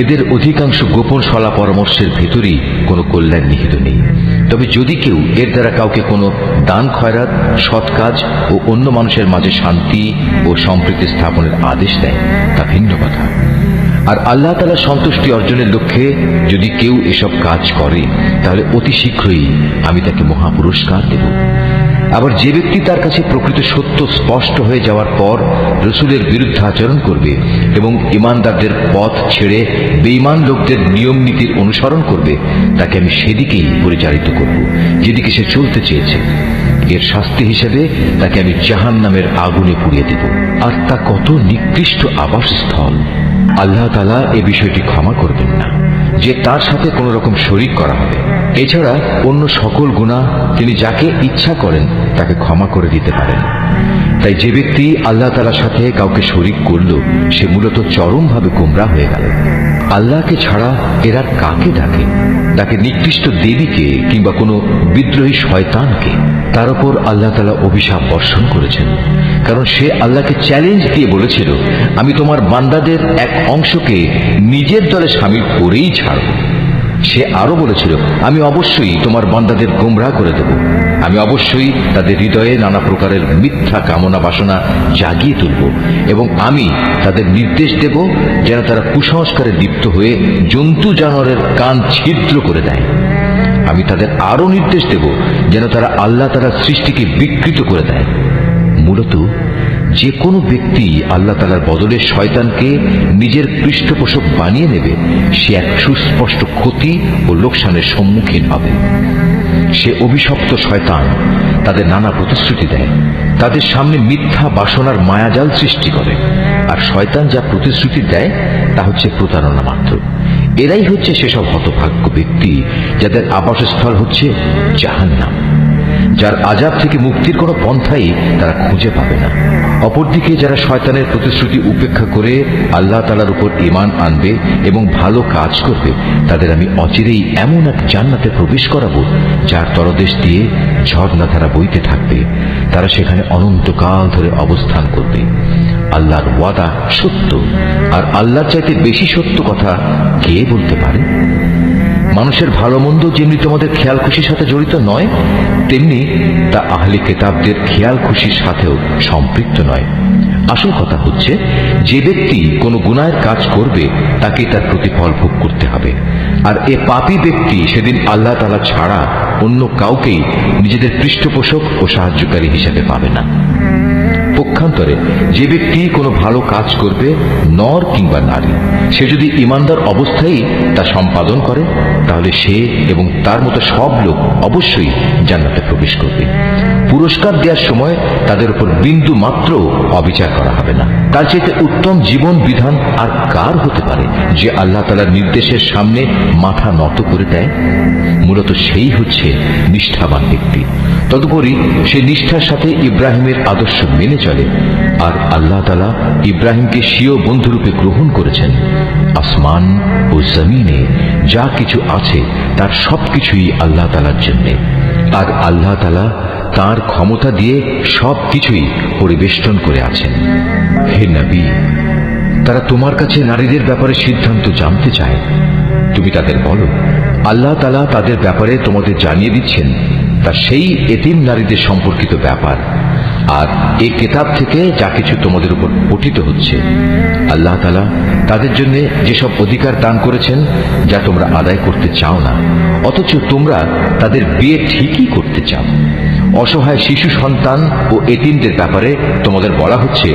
এদের অধিকাংশ গোপন সলা পরামর্শের ভেতরই কোনো কল্যাণ নিহিত নেই। তবে যদি কেউ এর দ্বারা কাউকে কোনো দান খয়রাত, সৎ কাজ ও অন্য মানুষের মাঝে শান্তি ও সম্প্রীতি স্থাপনের আদেশ দেয় তা ভিন্ন কথা। আর আল্লাহ তাআলার সন্তুষ্টি অর্জনের লক্ষ্যে যদি কেউ এসব কাজ করে তাহলে অতি শীঘ্রই আমি তাকে মহা পুরস্কার দেব। আবার যে ব্যক্তি তার কাছে প্রকৃত সত্য স্পষ্ট হয়ে যাওয়ার পর রাসূলের বিরুদ্ধে আচরণ করবে এবং ঈমানদারদের পথ ছেড়ে বেঈমান লোকদের নিয়ম নীতির অনুসরণ করবে তাকে আমি সেদিকেই পরিচালিত করব যেদিকে সে চলতে চেয়েছে। এর শাস্তি হিসেবে তাকে আমি জাহান্নামের আগুনে পুড়িয়ে দেব, আর তা কত নিকৃষ্ট আবাসস্থল। আল্লাহ তাআলা এ বিষয়টি ক্ষমা করবেন না যে তার সাথে কোন রকম শরীক করা হবে। এছাড়া অন্য সকল গুনাহ তিনি যাকে ইচ্ছা করেন তাকে ক্ষমা করে দিতে পারেন। তাই যে ব্যক্তি আল্লাহ তাআলার সাথে কাউকে শরীক করল সে মূলত চরমভাবে গোমরাহ হয়ে গেল। আল্লাহকে ছাড়া এরা কাকে ডাকে? তাকে নিকৃষ্ট দেবীকে কিংবা কোনো বিদ্রোহী শয়তানকে। তার উপর আল্লাহ তাআলা অভিশাপ বর্ষণ করেছেন, কারণ সে আল্লাহকে চ্যালেঞ্জ দিয়ে বলেছিল, আমি তোমার বান্দাদের এক অংশকে নিজের দলে শামিল করেই ছাড়ব। সে আরো বলেছিল, আমি অবশ্যই তোমার বান্দাদের গোমরাহ করে দেব, আমি অবশ্যই তাদের হৃদয়ে নানা প্রকারের মিথ্যা কামনা বাসনা জাগিয়ে তুলব এবং আমি তাদের নির্দেশ দেব যেন তারা কুসংস্কারে লিপ্ত হয়ে জন্তু জানোয়ারের কান ছিদ্র করে দেয়। আমি তাদের আরো নির্দেশ দেব যেন তারা আল্লাহ তাআলার সৃষ্টিকে বিকৃত করে দেয়। মূলত যে কোনো ব্যক্তি আল্লাহ তাআলার বদলে শয়তানকে নিজের পৃষ্ঠপোষক বানিয়ে নেবে সে এক সুস্পষ্ট ক্ষতি ও লোকসানের সম্মুখীন হবে। সে অভিশপ্ত শয়তান তাদের নানা প্রতিশ্রুতি দেয়, তাদের সামনে মিথ্যা বাসনার মায়াজাল সৃষ্টি করে, আর শয়তান যা প্রতিশ্রুতি দেয় তা হচ্ছে প্রতারণা মাত্র। এরাই হচ্ছে সেসব হতভাগ্য ব্যক্তি যাদের আবাসস্থল হচ্ছে জাহান্নাম। যার আযাব থেকে মুক্তির কোনো পন্থাই তারা খুঁজে পাবে না। অপরদিকে যারা শয়তানের প্রতিশ্রুতি উপেক্ষা করে আল্লাহ তাআলার উপর ঈমান আনবে এবং ভালো কাজ করবে, তাদের আমি অচিরেই এমন এক জান্নাতে প্রবেশ করাবো যার তলদেশ দিয়ে ঝর্ণাধারা বইতে থাকবে। তারা সেখানে অনন্তকাল ধরে অবস্থান করবে। আল্লাহর ওয়াদা সত্য, আর আল্লাহর চাইতে বেশি সত্য কথা কে বলতে পারে? মানুষের ভালো মন্দ যেমনি তোমাদের খেয়াল খুশির সাথে জড়িত নয়, তেমনি তা আহলে কিতাবদের খেয়াল খুশির সাথেও সম্পৃক্ত নয়। আসল কথা হচ্ছে, যে ব্যক্তি কোনো গুনাহের কাজ করবে তাকে তার প্রতিফল ভোগ করতে হবে। আর এ পাপী ব্যক্তি সেদিন আল্লাহ তাআলা ছাড়া অন্য কাউকেই নিজেদের পৃষ্ঠপোষক ও সাহায্যকারী হিসেবে পাবে না। পক্ষান্তরে যে ব্যক্তি কোনো ভালো কাজ করবে, নর কিংবা নারী, সে যদি ঈমানদার অবস্থায় তা সম্পাদন করে, তাহলে সে এবং তার মতো সব লোক অবশ্যই জান্নাতে প্রবেশ করবে। পুরস্কার দেওয়ার সময় তাদের উপর বিন্দু মাত্র অবিচার করা হবে না। তার চাইতে উত্তম জীবন বিধান আর কার হতে পারে যে আল্লাহ তাআলার নির্দেশের সামনে মাথা নত করে দেয়? মূলত সেই হচ্ছে নিষ্ঠাবান ব্যক্তি। তদুপরি সে নিষ্ঠার সাথে ইব্রাহিমের আদর্শ মেনে চলে। আর আল্লাহ তাআলা ইব্রাহিমকে স্বীয় বন্ধুরূপে গ্রহণ করেছেন। আসমান ও জমিনে যা কিছু আছে তার সবকিছুই আল্লাহ তাআলার জন্য। আর আল্লাহ তাআলা তার ক্ষমতা দিয়ে সবকিছুই পরিবেষ্টন করে আছেন। হে নবী, তারা তোমার কাছে নারীদের ব্যাপারে সিদ্ধান্ত জানতে চায়। তুমি তাদের বলো, আল্লাহ তাআলা তাদের ব্যাপারে তোমাদের জানিয়ে দিচ্ছেন তা সেই এতিম নারীদের সম্পর্কিত ব্যাপার। আর এই কিতাব থেকে যা কিছু তোমাদের উপর পঠিত হচ্ছে, আল্লাহ তাআলা তাদের জন্য যেসব অধিকার দান করেছেন যা তোমরা আদায় করতে চাও না, অথচ তোমরা তাদের বিয়ে ঠিকই করতে চাও। অসহায় শিশু সন্তান ও এতিমদের ব্যাপারে তোমাদের বলা হচ্ছে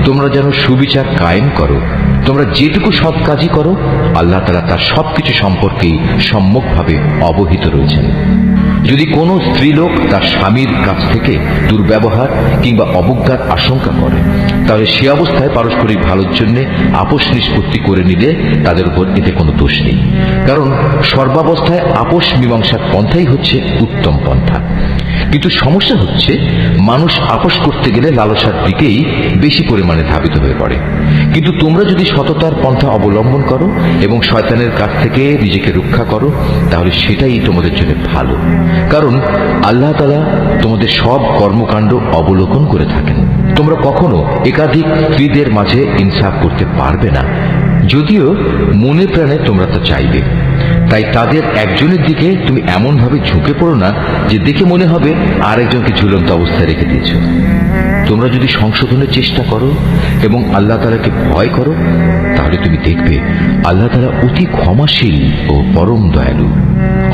তোমরা যেন সুবিচার কায়েম করো। তোমরা যেটুকু সৎ কাজই করো, আল্লাহ তাআলা তার সবকিছু সম্পর্কেই সম্যকভাবে অবহিত রয়েছেন। যদি কোনো স্ত্রীলোক তার স্বামীর কাছ থেকে দুর্ব্যবহার কিংবা অবজ্ঞার আশঙ্কা করে, তাহলে সে অবস্থায় পারস্পরিক ভালোর জন্য আপোষ নিষ্পত্তি করে নিলে তাদের উপর এতে কোনো দোষ নেই। কারণ সর্বাবস্থায় আপোষ মীমাংসার পন্থাই হচ্ছে উত্তম পন্থা। কিন্তু সমস্যা হচ্ছে, মানুষ আপোষ করতে গেলে লালসার দিকেই বেশি পরিমাণে ধাবিত হয়ে পড়ে। কিন্তু তোমরা যদি সততার পন্থা অবলম্বন করো এবং শয়তানের কাছ থেকে নিজেকে রক্ষা করো, তাহলে সেটাই তোমাদের জন্য ভালো। কারণ আল্লাহ তাআলা তোমাদের সব কর্মকাণ্ড অবলোকন করে থাকেন। তোমরা কখনো একাধিক স্ত্রীদের মাঝে ইনসাফ করতে পারবে না, যদিও মনে প্রাণে তোমরা তা চাইবে। তাই তাদের একজনের দিকে তুমি এমন ভাবে ঝুঁকে পড়ো না যে দেখে মনে হবে আরেকজনকে ঝুলন্ত অবস্থায় রেখে দিয়েছ। তোমরা যদি সংশোধনের চেষ্টা করো এবং আল্লাহ তাআলাকে ভয় করো, তাহলে তুমি দেখবে আল্লাহ তাআলা অতি ক্ষমাশীল ও পরম দয়ালু।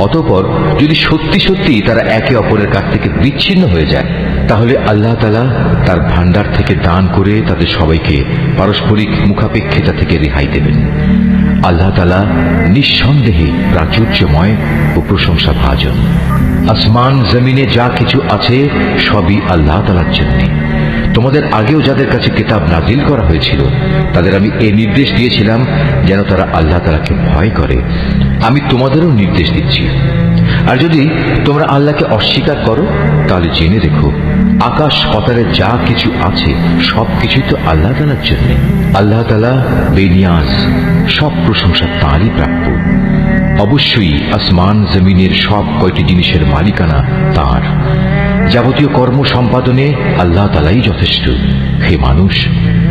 অতঃপর যদি সত্যি সত্যি তারা একে অপরের কাছ থেকে বিচ্ছিন্ন হয়ে যায়, তাহলে আল্লাহ তাআলা তার ভান্ডার থেকে দান করে তাদের সবাইকে পারস্পরিক মুখাপেক্ষিতা থেকে রেহাই দেবেন। আল্লাহ তাআলা নিঃসন্দেহে প্রাচুর্যময় ও প্রশংসা ভাজন। আসমান জমিনে যা কিছু আছে সবই আল্লাহ তাআলার জন্য। তোমাদের আগেও যাদের কাছে কিতাব নাজিল করা হয়েছিল, তাদের আমি এই নির্দেশ দিয়েছিলাম যেন তারা আল্লাহ তাআলাকে ভয় করে। আমি তোমাদেরও নির্দেশ দিচ্ছি। আর যদি তোমরা আল্লাহকে অস্বীকার করো, তাহলে জেনে রেখো আকাশ পাতালে যা কিছু আছে সবকিছুই তো আল্লাহ তাআলার জন্য। আল্লাহ তাআলা বেনিয়াজ, সব প্রশংসা তাঁরই প্রাপ্য। অবশ্যই আসমান জমিনের সব কয়টি জিনিসের মালিকানা তাঁর। যাবতীয় কর্ম সম্পাদনে আল্লাহ তাআলাই যথেষ্ট। হে মানুষ,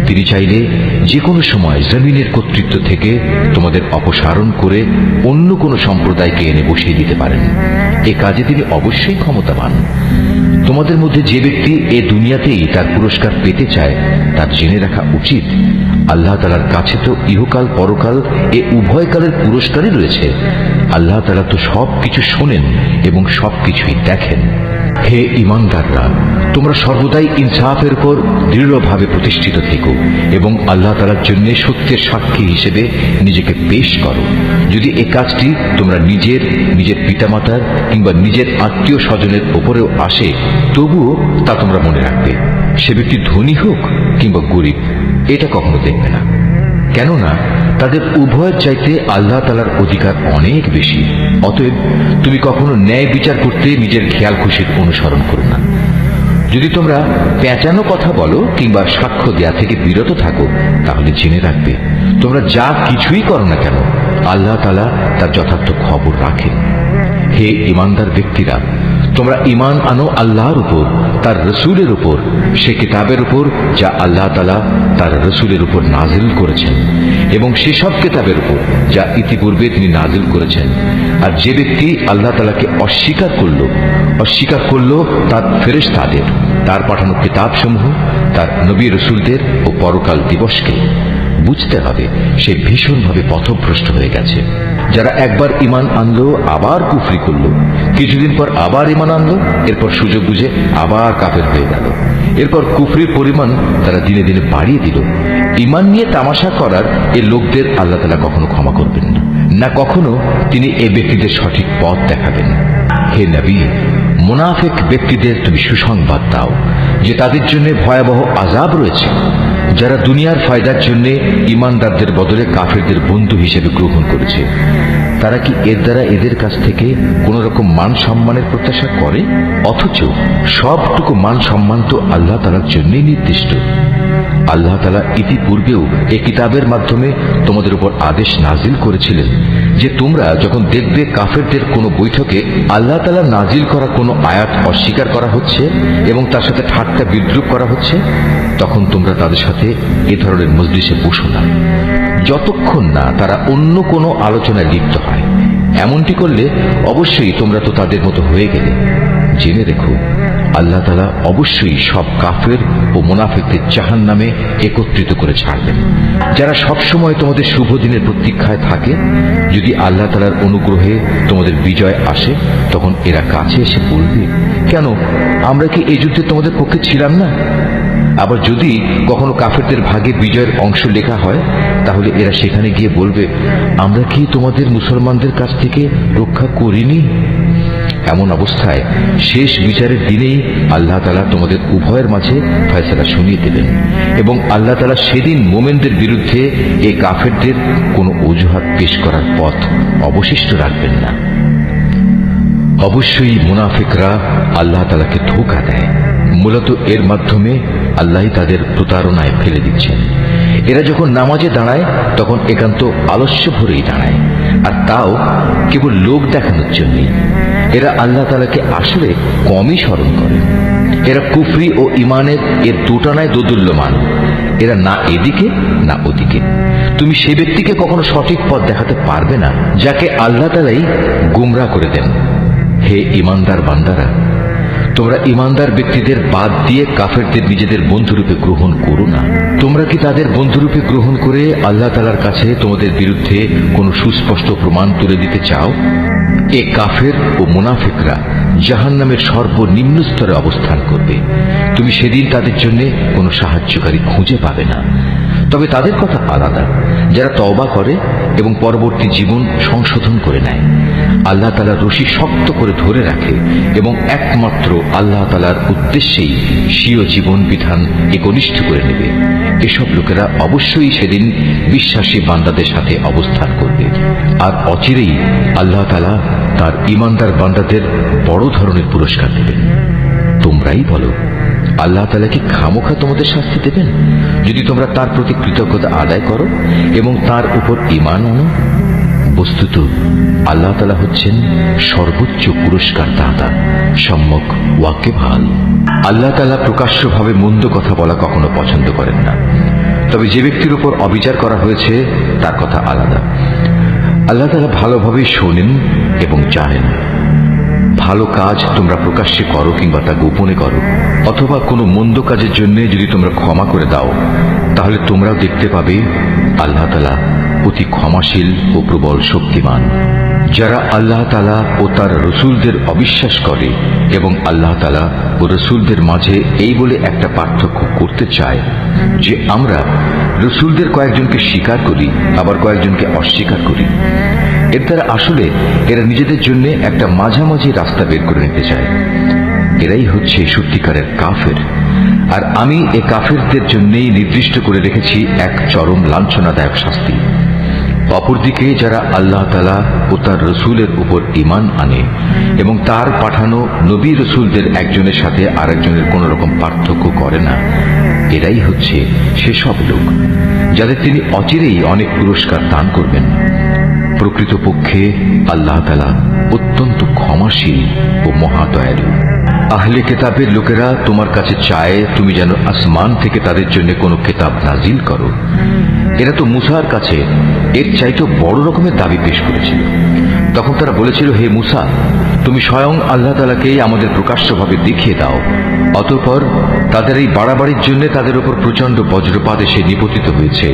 তিনি চাইলে যে কোনো সময় জমিনের কর্তৃত্ব থেকে তোমাদের অপসারণ করে অন্য কোনো সম্প্রদায়কে এনে বসিয়ে দিতে পারেন। এ কাজে তিনি অবশ্যই ক্ষমতাবান। তোমাদের মধ্যে যে ব্যক্তি এ দুনিয়াতেই তার পুরস্কার পেতে চায়, তার জেনে রাখা উচিত আল্লাহ তাআলার কাছে তো ইহকাল পরকাল এ উভয় কালের পুরস্কারই রয়েছে। আল্লাহ তাআলা তো সবকিছু শোনেন এবং সবকিছুই দেখেন। হে ঈমানদাররা, তোমরা সর্বদাই ইনসাফের উপর দৃঢ়ভাবে প্রতিষ্ঠিত থেকো এবং আল্লাহ তাআলার জন্য সত্যের সাক্ষী হিসেবে নিজেকে পেশ করো। যদি এ কাজটি তোমরা নিজের পিতামাতার কিংবা নিজের আত্মীয় স্বজনের উপরেও আসে, তবুও তা তোমরা মনে রাখবে। সে ব্যক্তি ধনী হোক কিংবা গরিব, এটা কখনো দেখবে না। কেননা তাদের উভয়ের চাইতে আল্লাহ তাআলার অধিকার অনেক বেশি। অতএব তুমি কখনো ন্যায় বিচার করতে নিজের খেয়াল খুশির অনুসরণ করো না। যদি তোমরা পেঁচানো কথা বলো কিংবা সাক্ষ্য দেয়া থেকে বিরত থাকো, তাহলে জেনে রাখবে তোমরা যা কিছুই করো না কেন আল্লাহ তাআলা তার যথার্থ খবর রাখেন। হে ঈমানদার ব্যক্তিরা, তোমরা ঈমান আনো আল্লাহর উপর, তার রসুলের উপর, সে কিতাবের উপর যা আল্লাহ তাআলা তার রসুলের উপর নাজিল করেছেন, এবং সেসব কিতাবের উপর যা ইতিপূর্বে তিনি নাজিল করেছেন। আর যে ব্যক্তি আল্লাহ তাআলাকে অস্বীকার করল তার ফেরেশতাদের, তার পাঠানো কিতাবসমূহ, তার নবী রসুলদের ও পরকাল দিবসকে, বুঝতে হবে সে ভীষণভাবে পথভ্রষ্ট হয়ে গেছে। যারা একবার ঈমান আনলো আবার কুফরি করলো, কিছুদিন পর আবার ঈমান আনলো, এরপর সুযোগ বুঝে আবার কাফের হয়ে গেল, এরপর কুফরির পরিমাণ তারা দিনে দিনে বাড়িয়ে দিল। ঈমান নিয়ে তামাশা করার এই লোকদের আল্লাহ তাআলা কখনো ক্ষমা করবেন না, না কখনো তিনি এই ব্যক্তিদের সঠিক পথ দেখাবেন। হে নবী, মুনাফিক ব্যক্তিদের তুমি সুসংবাদ দাও যে তাদের জন্য ভয়াবহ আযাব রয়েছে, যারা দুনিয়ার ফায়দার জন্য ঈমানদারদের বদলে কাফেরদের বন্ধু হিসেবে গ্রহণ করেছে। তারা কি এর দ্বারা এদের কাছ থেকে কোন রকম মান সম্মানের প্রত্যাশা করে? অথচ সবটুকু মান সম্মান তো আল্লাহ তাআলার জন্যই নির্দিষ্ট। আল্লাহ তাআলা ইতিপূর্বেও এই কিতাবের মাধ্যমে তোমাদের উপর আদেশ নাজিল করেছিলেন যে তোমরা যখন দেখবে কাফেরদের কোনো বৈঠকে আল্লাহ তাআলা নাজিল করা কোনো আয়াত অস্বীকার করা হচ্ছে এবং তার সাথে ঠাট্টা বিদ্রূপ করা হচ্ছে, তখন তোমরা তাদের সাথে এ ধরনের মজলিসে বসো না, যতক্ষণ না তারা অন্য কোনো আলোচনায় লিপ্ত হয়। এমনটি করলে অবশ্যই তোমরা তো তাদের মতো হয়ে গেলে। জেনে রেখো, আল্লাহ তাআলা অবশ্যই সব কাফের ও মুনাফিকদের জাহান্নামে একত্রিত করে ছাড়বেন। যারা সবসময় তোমাদের শুভ দিনের প্রতীক্ষায় থাকে, যদি আল্লাহ তাআলার অনুগ্রহে তোমাদের বিজয় আসে, তখন এরা কাছে এসে বলবে, কেন আমরা কি এই যুদ্ধে তোমাদের পক্ষে ছিলাম না? আবার যদি কখনো কাফেরদের ভাগে বিজয়ের অংশ লেখা হয়, তাহলে এরা সেখানে গিয়ে বলবে, আমরা কি তোমাদের মুসলমানদের কাছ থেকে রক্ষা করিনি? এমন অবস্থায় শেষ বিচারের দিনেই আল্লাহ তাআলা তোমাদের উভয়ের মাঝে ফয়সালা শুনিয়ে দেবেন, এবং আল্লাহ তাআলা সেদিন মোমেনদের বিরুদ্ধে এই কাফেরদের কোনো অজুহাত পেশ করার পথ অবশিষ্ট রাখবেন না। অবশ্যই মুনাফিকরা আল্লাহ তাআলাকে ধোঁকা দেয়, মূলত এর মাধ্যমে আল্লাহ তাদের প্রতারণায় ফেলে দিচ্ছেন। এরা যখন নামাজে দাঁড়ায় তখন একান্ত আলস্য ভরেই দাঁড়ায়, আর তাও কেবল লোক দেখানোর জন্যই। এরা আল্লাহ তাআলাকে আসলে কমই স্মরণ করে। এরা কুফরি ও ঈমানের এর দোটানায় দোদুল্যমান। এরা না এদিকে না ওদিকে। তুমি সে ব্যক্তিকে কখনো সঠিক পথ দেখাতে পারবে না যাকে আল্লাহ তাআলাই গুমরাহ করে দেন। হে ঈমানদার বান্দারা, তোমরা ঈমানদার ব্যক্তিদের বাদ দিয়ে কাফেরদের নিজেদের বন্ধুরূপে গ্রহণ করো না। তোমরা কি তাদের বন্ধুরূপে গ্রহণ করে আল্লাহ তাআলার কাছে তোমাদের বিরুদ্ধে কোনো সুস্পষ্ট প্রমাণ তুলে দিতে চাও? এ কাফের ও মুনাফিকরা জাহান্নামের সর্বনিম্ন স্তরে অবস্থান করবে। তুমি সেদিন তাদের জন্য কোনো সাহায্যকারী খুঁজে পাবে না। তবে তাদের কথা আলাদা, যারা তওবা করে এবং পরবর্তী জীবন সংশোধন করে নেয়, আল্লাহ তাআলার রশি শক্ত করে ধরে রাখে এবং একমাত্র আল্লাহ তাআলার উদ্দেশ্যেই স্বীয় জীবন বিধান একনিষ্ঠ করে নেবে। এসব লোকেরা অবশ্যই সেদিন বিশ্বাসী বান্দাদের সাথে অবস্থান করবে। আর অচিরেই আল্লাহ তাআলা তার ঈমানদার বান্দাদের বড় ধরনের পুরস্কার দেবেন। তোমরাই বলো, আল্লাহ তাআলা কি খামোখা তোমাদের শাস্তি দেবেন যদি তোমরা তার প্রতি কৃতজ্ঞতা আদায় করো এবং তার উপর ঈমান আনো? বস্তুত আল্লাহ তাআলা হচ্ছেন সর্বোচ্চ পুরস্কার দাতা, সম্যক ওয়াকিবহাল। আল্লাহ তাআলা প্রকাশ্যভাবে মন্দ কথা বলা কখনো পছন্দ করেন না। তবে যে ব্যক্তির উপর অবিচার করা হয়েছে তার কথা আলাদা। আল্লাহ তাআলা ভালোভাবে শোনেন এবং জানেন। ভালো কাজ তোমরা প্রকাশ্যে করো কিংবা তা গোপনে করো, অথবা কোনো মন্দ কাজের জন্য যদি তোমরা ক্ষমা করে দাও, তাহলে তোমরাও দেখতে পাবে আল্লাহ তাআলা অতি ক্ষমাশীল ও প্রবল শক্তিমান। যারা আল্লাহ তাআলা ও তার রসুলদের অবিশ্বাস করে এবং আল্লাহ তাআলা ও রসুলদের মাঝে এই বলে একটা পার্থক্য করতে চায় যে আমরা রসুলদের কয়েকজনকে স্বীকার করি আবার কয়েকজনকে অস্বীকার করি, এর দ্বারা আসলে এরা নিজেদের জন্য একটা মাঝামাঝি রাস্তা বের করে নিতে চায়। এরাই হচ্ছে সত্যিকারের কাফের। আর আমি এ কাফেরদের জন্যই নির্দিষ্ট করে রেখেছি এক চরম লাঞ্ছনাদায়ক শাস্তি। অপরদিকে যারা আল্লাহ তাআলা ও তার রসুলের উপর ঈমান আনে এবং তার পাঠানো নবী রসুলদের একজনের সাথে আরেকজনের কোন রকম পার্থক্য করে না, এরাই হচ্ছে সেসব লোক যাদের তিনি অচিরেই অনেক পুরস্কার দান করবেন। প্রকৃতপক্ষে আল্লাহ তাআলা অত্যন্ত ক্ষমাশীল ও মহাদয়ালু। আহলে কিতাবের লোকেরা তোমার কাছে চায় তুমি যেন আসমান থেকে তাদের জন্য কোনো কিতাব নাজিল করো। এরা তো মুসার কাছে এর চাইতে বড় রকমের দাবি পেশ করেছিল। তখন তারা বলেছিল, হে মুসা, তুমি স্বয়ং আল্লাহ তাআলাকেই আমাদের প্রকাশ্যভাবে দেখিয়ে দাও। অতঃপর তাদের এই বাড়াবাড়ির জন্য তাদের উপর প্রচন্ড বজ্রপাত এসে নিপতিত হয়েছে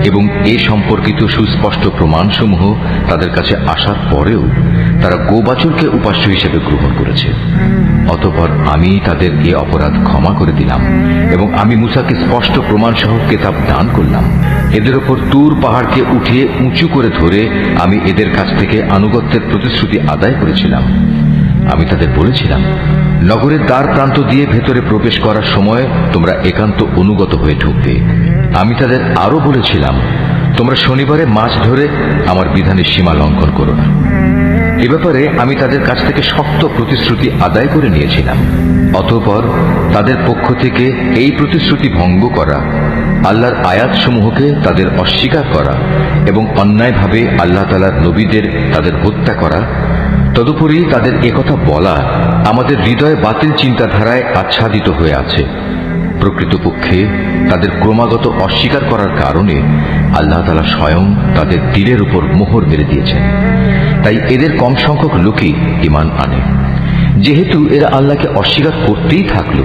এবং এ সম্পর্কিত সুস্পষ্ট প্রমাণসমূহ তাদের কাছে আসার পরেও তারা গোবাছুরকে উপাস্য হিসেবে গ্রহণ করেছে। অতঃপর আমি তাদের এ অপরাধ ক্ষমা করে দিলাম এবং আমি মুসাকে স্পষ্ট প্রমাণ সহ কিতাব দান করলাম। এদের ওপর তুর পাহাড়কে উঠিয়ে উঁচু করে ধরে আমি এদের কাছ থেকে আনুগত্যের প্রতিশ্রুতি আদায় করেছিলাম। আমি তাদের বলেছিলাম, নগরের দ্বার প্রান্ত দিয়ে ভেতরে প্রবেশ করার সময় তোমরা একান্ত অনুগত হয়ে ঢুকবে। আমি তাদের আরো বলেছিলাম, তোমরা শনিবারে মাছ ধরে আমার বিধানের সীমা লঙ্ঘন করো না। এ ব্যাপারে আমি তাদের কাছ থেকে শক্ত প্রতিশ্রুতি আদায় করে নিয়েছিলাম। অতঃপর তাদের পক্ষ থেকে এই প্রতিশ্রুতি ভঙ্গ করা, আল্লাহর আয়াতসমূহকে তাদের অস্বীকার করা এবং অন্যায়ভাবে আল্লাহ তাআলার নবীদের তাদের হত্যা করা, তদুপরি তাদের একথা বলা আমাদের হৃদয়ে বাতিল চিন্তাধারায় আচ্ছাদিত হয়ে আছে। প্রকৃতপক্ষে তাদের ক্রমাগত অস্বীকার করার কারণে আল্লাহ তাআলা স্বয়ং তাদের দিলের উপর মোহর মেরে দিয়েছেন। তাই এদের কম সংখ্যক লোকই ঈমান আনে। যেহেতু এরা আল্লাহকে অস্বীকার করতেই থাকলো,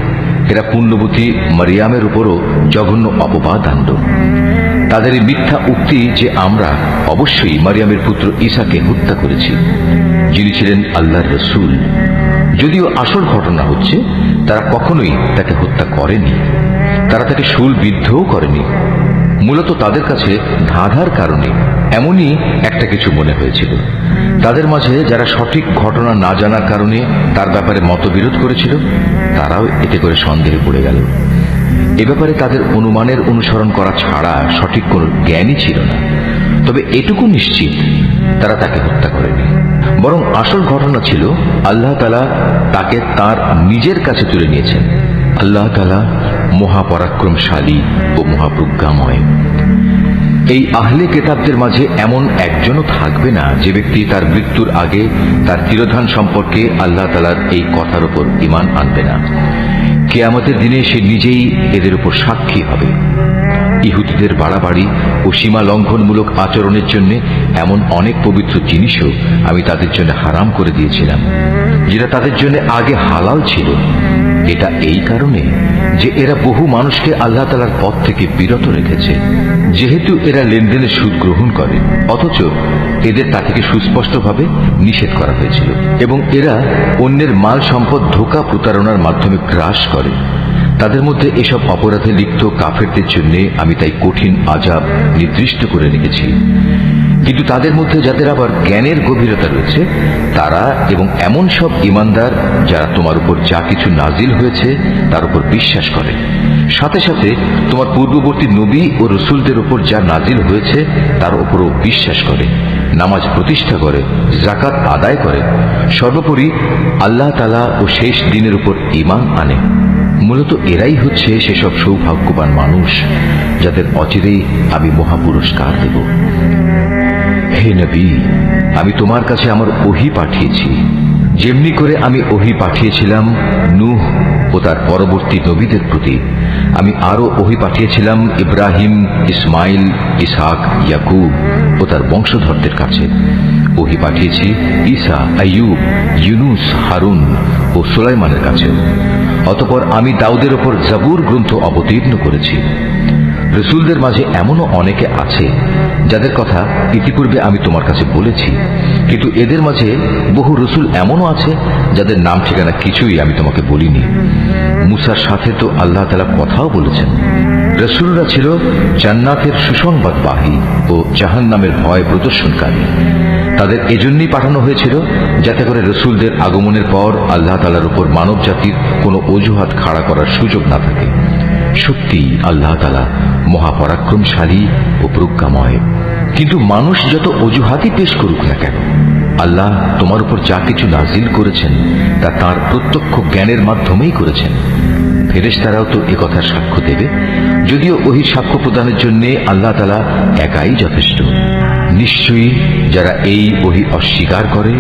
এরা পুণ্যবতী মারিয়ামের উপরও জঘন্য অপবাদ আনল। তাদের এই মিথ্যা উক্তি যে আমরা অবশ্যই মারিয়ামের পুত্র ঈসাকে হত্যা করেছি, যিনি ছিলেন আল্লাহর রসুল, যদিও আসল ঘটনা হচ্ছে তারা কখনোই তাকে হত্যা করেনি, তারা তাকে শূলবিদ্ধও করেনি। মূলত তাদের কাছে ধাঁধার কারণে এমনই একটা কিছু মনে হয়েছিল। তাদের মাঝে যারা সঠিক ঘটনা না জানার কারণে তার ব্যাপারে মতবিরোধ করেছিল, তারাও এতে করে সন্দেহে পড়ে গেল। এ ব্যাপারে তাদের অনুমানের অনুসরণ করা ছাড়া সঠিক কোনো জ্ঞানই ছিল না। তবে এটুকু নিশ্চিত, তারা তাকে হত্যা করেনি, বরং আসল ঘটনা ছিল আল্লাহ তাআলা তাকে তার নিজের কাছে তুলে নিয়েছেন। আল্লাহ তাআলা মহাপরাক্রমশালী ও মহাপ্রজ্ঞাময়। এই আহলে কিতাবদের মাঝে এমন একজনও থাকবে না যে ব্যক্তি তার মৃত্যুর আগে তার তিরোধান সম্পর্কে আল্লাহ তাআলার এই কথার উপর ঈমান আনবে না। কিয়ামতের দিনে সে নিজেই এদের উপর সাক্ষী হবে। ইহুদিদের বাড়াবাড়ি ও সীমা লঙ্ঘনমূলক আচরণের জন্য এমন অনেক পবিত্র জিনিসও আমি তাদের জন্য হারাম করে দিয়েছিলাম, যেটা তাদের জন্য আগে হালাল ছিল। এটা এই কারণে যে এরা বহু মানুষকে আল্লাহ তাআলার পথ থেকে বিরত রেখেছে। যেহেতু এরা লেনদেনে সুদ গ্রহণ করে, অথচ এদের তা থেকে সুস্পষ্টভাবে নিষেধ করা হয়েছিল, এবং এরা অন্যের মাল সম্পদ ধোঁকা প্রতারণার মাধ্যমে গ্রাস করে। তাদের মধ্যে এসব অপরাধে লিপ্ত কাফেরদের জন্য আমি তাই কঠিন আযাব নির্দিষ্ট করে রেখেছি। কিন্তু তাদের মধ্যে যাদের আবার জ্ঞানের গভীরতা রয়েছে, তারা এবং এমন সব ঈমানদার যারা তোমার উপর যা কিছু নাজিল হয়েছে তার উপর বিশ্বাস করে, সাথে সাথে তোমার পূর্ববর্তী নবী ও রসুলদের উপর যা নাজিল হয়েছে তার উপরও বিশ্বাস করে, নামাজ প্রতিষ্ঠা করে, যাকাত আদায় করে, সর্বোপরি আল্লাহ তাআলা ও শেষ দিনের উপর ঈমান আনে। মূলত এরাই হচ্ছে সেসব সৌভাগ্যবান মানুষ যাদের অচিরেই আমি মহাপুরস্কার দেব। হে নবী, আমি তোমার কাছে আমার ওহী পাঠিয়েছি, যেমনি করে আমি ওহী পাঠিয়েছিলাম নূহ ও তার পরবর্তী নবীদের প্রতি। আমি আরো ওহী পাঠিয়েছিলাম ইব্রাহিম, ইসমাইল, ইসহাক, ইয়াকুব ও তার বংশধরদের কাছে। ওহী পাঠিয়েছি ঈসা, আইয়ুব, ইউনুস, হারুন ও সুলাইমানের কাছেও। অতঃপর আমি দাউদের ওপর জাবুর গ্রন্থ অবতীর্ণ করেছি। রসুলদের মাঝে এমনও অনেকে আছে যাদের কথা ইতিপূর্বে আমি তোমার কাছে বলেছি, কিন্তু এদের মাঝে বহু রসুল এমনও আছে যাদের নাম ঠিকানা কিছুই আমি তোমাকে বলিনি। মুসার সাথে তো আল্লাহ তাআলা কথাও বলেছেন। রসুলরা ছিল জান্নাতের সুসংবাদবাহী ও জাহান্নামের ভয় প্রদর্শনকারী। তাদের এজন্যই পাঠানো হয়েছিল যাতে করে রসুলদের আগমনের পর আল্লাহ তাআলার উপর মানব জাতির কোনো অজুহাত খাড়া করার সুযোগ না থাকে। সত্যি আল্লাহ তাআলা মহাপরাক্রমশালী ও প্রজ্ঞাময়। কিন্তু মানুষ যত অজুহাতই পেশ করুক না কেন, আল্লাহ তোমার উপর যা কিছু নাজিল করেছেন তা তাঁর প্রত্যক্ষ জ্ঞানের মাধ্যমেই করেছেন। ফেরেশতারাও তো এ কথার সাক্ষ্য দেবে, যদিও ওহির সাক্ষ্য প্রদানের জন্য আল্লাহ তাআলা একাই যথেষ্ট। নিশ্চয়ই যারা এই ওহী অস্বীকার করে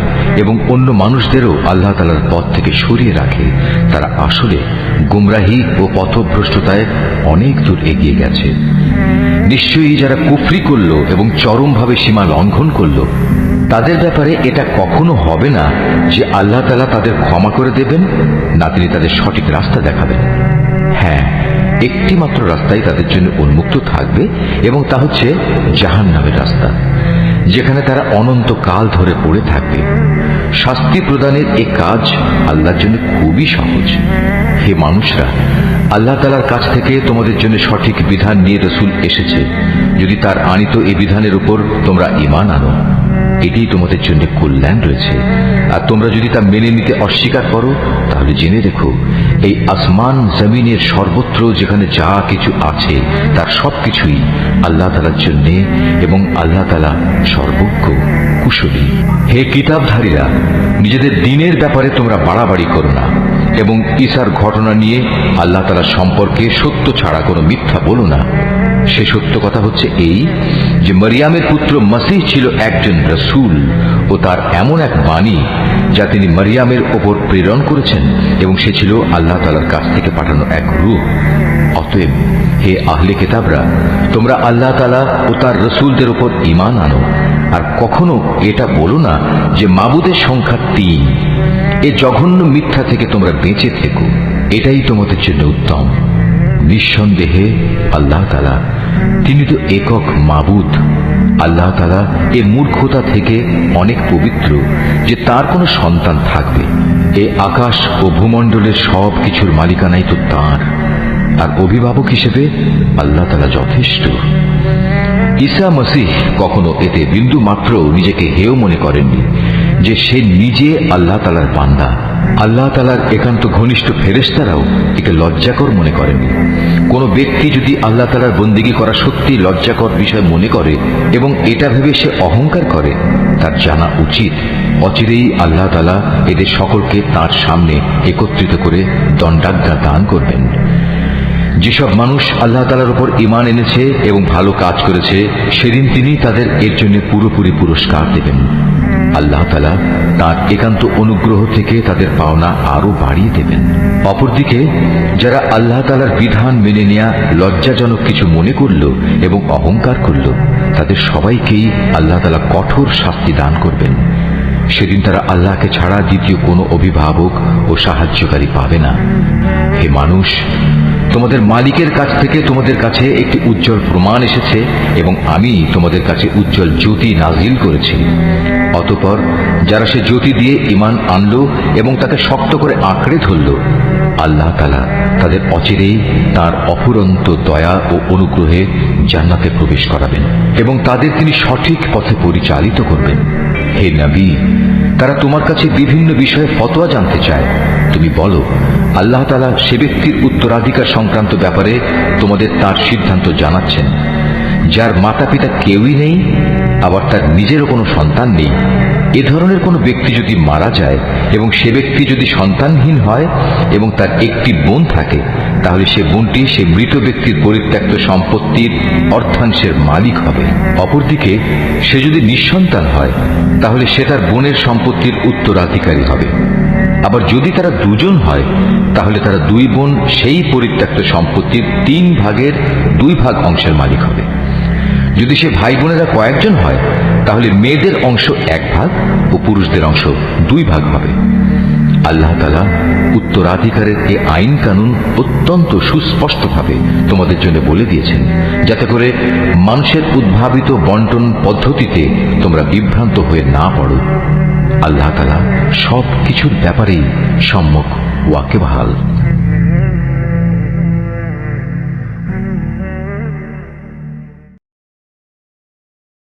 এবং অন্য মানুষদেরও আল্লাহ তাআলার পথ থেকে সরিয়ে রাখে, তারা আসলে গুমরাহি ও পথভ্রষ্টতায় অনেক দূর এগিয়ে গেছে। নিশ্চয়ই যারা কুফরি করল এবং চরমভাবে সীমা লঙ্ঘন করল, তাদের ব্যাপারে এটা কখনো হবে না যে আল্লাহ তাআলা তাদের ক্ষমা করে দেবেন, না তিনি তাদের সঠিক রাস্তা দেখাবেন। হ্যাঁ, একটি মাত্র রাস্তাই তাদের জন্য উন্মুক্ত থাকবে এবং তা হচ্ছে জাহান্নামের রাস্তা, যেখানে তারা অনন্তকাল ধরে পড়ে থাকবে। শাস্তি প্রদানের এ কাজ আল্লাহর জন্য খুবই সহজ। হে মানুষরা, আল্লাহ তাআলার কাছ থেকে তোমাদের জন্য সঠিক বিধান নিয়ে রাসূল এসেছে। যদি তার আনিত এই বিধানের উপর তোমরা ঈমান আনো, এটাই তোমাদের জন্য কল্যাণ রয়েছে। আর তোমরা যদি তা মেনে নিতে অস্বীকার করো, তাহলে জেনে রেখো এই আসমান জমিনের সর্বত্র যেখানে যা কিছু আছে তার সবকিছুই আল্লাহ তাআলার জন্য, এবং আল্লাহ তাআলা সর্বজ্ঞ কুশলী। হে কিতাবধারীরা, নিজেদের দ্বীনের ব্যাপারে তোমরা বাড়াবাড়ি করো না এবং ঈসার ঘটনা নিয়ে আল্লাহ তাআলা সম্পর্কে সত্য ছাড়া কোনো মিথ্যা বলো না। সে সত্য কথা হচ্ছে এই যে মরিয়ামের পুত্র মসীহ ছিল একজন রাসূল ও তার এমন এক বাণী যা তিনি মরিয়ামের ওপর প্রেরণ করেছেন, এবং সে ছিল আল্লাহ তাআলার কাছ থেকে পাঠানো এক রূহ। অতএব হে আহলে কিতাবরা, তোমরা আল্লাহ তাআলা ও তার রাসূলদের উপর ঈমান আনো, আর কখনো এটা বলো না যে মাবুদের সংখ্যা ৩। এ জঘন্য মিথ্যা থেকে তোমরা বেঁচে থেকো, এটাই তোমাদের জন্য উত্তম। নিঃসন্দেহে আল্লাহ তাআলা তিনি তো একক মাবুদ। আল্লাহ তাআলা এ মূর্খতা থেকে অনেক পবিত্র যে তার কোনো সন্তান থাকবে। এ আকাশ ও ভূমণ্ডলের সব কিছুর মালিকানাই তো তাঁর, আর অভিভাবক হিসেবে আল্লাহ তাআলা যথেষ্ট। ঈসা মসীহ কখনো এতে বিন্দু মাত্র নিজেকে হেয় মনে করেননি যে সে নিজে আল্লাহ তাআলার বান্দা। আল্লাহ তাআলার একান্ত ঘনিষ্ঠ ফেরেশতারাও একে লজ্জাকর মনে করেননি। কোনো ব্যক্তি যদি আল্লাহ তাআলার বন্দেগী করা সত্যি লজ্জাকর বিষয় মনে করে এবং এটা ভেবে সে অহংকার করে, তার জানা উচিত অচিরেই আল্লাহ তাআলা এদের সকলকে তার সামনে একত্রিত করে দণ্ডাজ্ঞা দান করবেন। যেসব মানুষ আল্লাহ তাআলার উপর ঈমান এনেছে এবং ভালো কাজ করেছে, সেদিন তিনি তাদের এর জন্য পুরোপুরি পুরস্কার দেবেন। আল্লাহ তাআলা তাঁর একান্ত অনুগ্রহ থেকে তাদের পাওনা আরো বাড়িয়ে দেবেন। অপরদিকে যারা আল্লাহ তাআলার বিধান মেনে নেয়া লজ্জাজনক কিছু মনে করল এবং অহংকার করল, তাদের সবাইকেই আল্লাহ তাআলা কঠোর শাস্তি দান করবেন। সেদিন তারা আল্লাহকে ছাড়া দ্বিতীয় কোনো অভিভাবক ও সাহায্যকারী পাবে না। হে মানুষ, তোমাদের মালিকের কাছ থেকে তোমাদের কাছে একটি উজ্জ্বল প্রমাণ এসেছে এবং আমি তোমাদের কাছে উজ্জ্বল জ্যোতি নাজিল করেছি। অতঃপর যারা সে জ্যোতি দিয়ে ঈমান আনলো এবং তাকে শক্ত করে আঁকড়ে ধরল, আল্লাহ তাআলা তাদের অচিরেই তার অফুরন্ত দয়া ও অনুগ্রহে জান্নাতে প্রবেশ করাবেন এবং তাদের তিনি সঠিক পথে পরিচালিত করবেন। হে নবী, তারা তোমার কাছে বিভিন্ন বিষয়ে ফতোয়া জানতে চায়। তুমি বলো, আল্লাহ তাআলা সে ব্যক্তির উত্তরাধিকার সংক্রান্ত ব্যাপারে তোমাদের তার সিদ্ধান্ত জানাচ্ছেন, যার মাতা পিতা কেউই নেই, আবার তার নিজেরও কোনো সন্তান নেই। এ ধরনের কোনো ব্যক্তি যদি মারা যায় এবং সে ব্যক্তি যদি সন্তানহীন হয় এবং তার একটি বোন থাকে, তাহলে সে বোনটি সে মৃত ব্যক্তির পরিত্যক্ত সম্পত্তির অর্ধাংশের মালিক হবে। অপরদিকে সে যদি নিঃসন্তান হয়, তাহলে সে তার বোনের সম্পত্তির উত্তরাধিকারী হবে। আবার যদি তারা দুজন হয়, তাহলে তারা দুই বোন সেই পরিত্যক্ত সম্পত্তির 3 ভাগের 2 ভাগ অংশের মালিক হবে। যদি সে ভাই বোনেরা কয়েকজন হয়, তাহলে মেয়েদের অংশ 1 ভাগ ও পুরুষদের অংশ 2 ভাগ হবে। আল্লাহ তাআলা উত্তরাধিকারের এই আইন কানুন অত্যন্ত সুস্পষ্টভাবে তোমাদের জন্য বলে দিয়েছেন, যাতে করে মানুষের উদ্ভাবিত বন্টন পদ্ধতিতে তোমরা বিভ্রান্ত হয়ে না পড়ো। আল্লাহ তাআলা সব কিছুর ব্যাপারেই সম্যক ওয়াকিবহাল।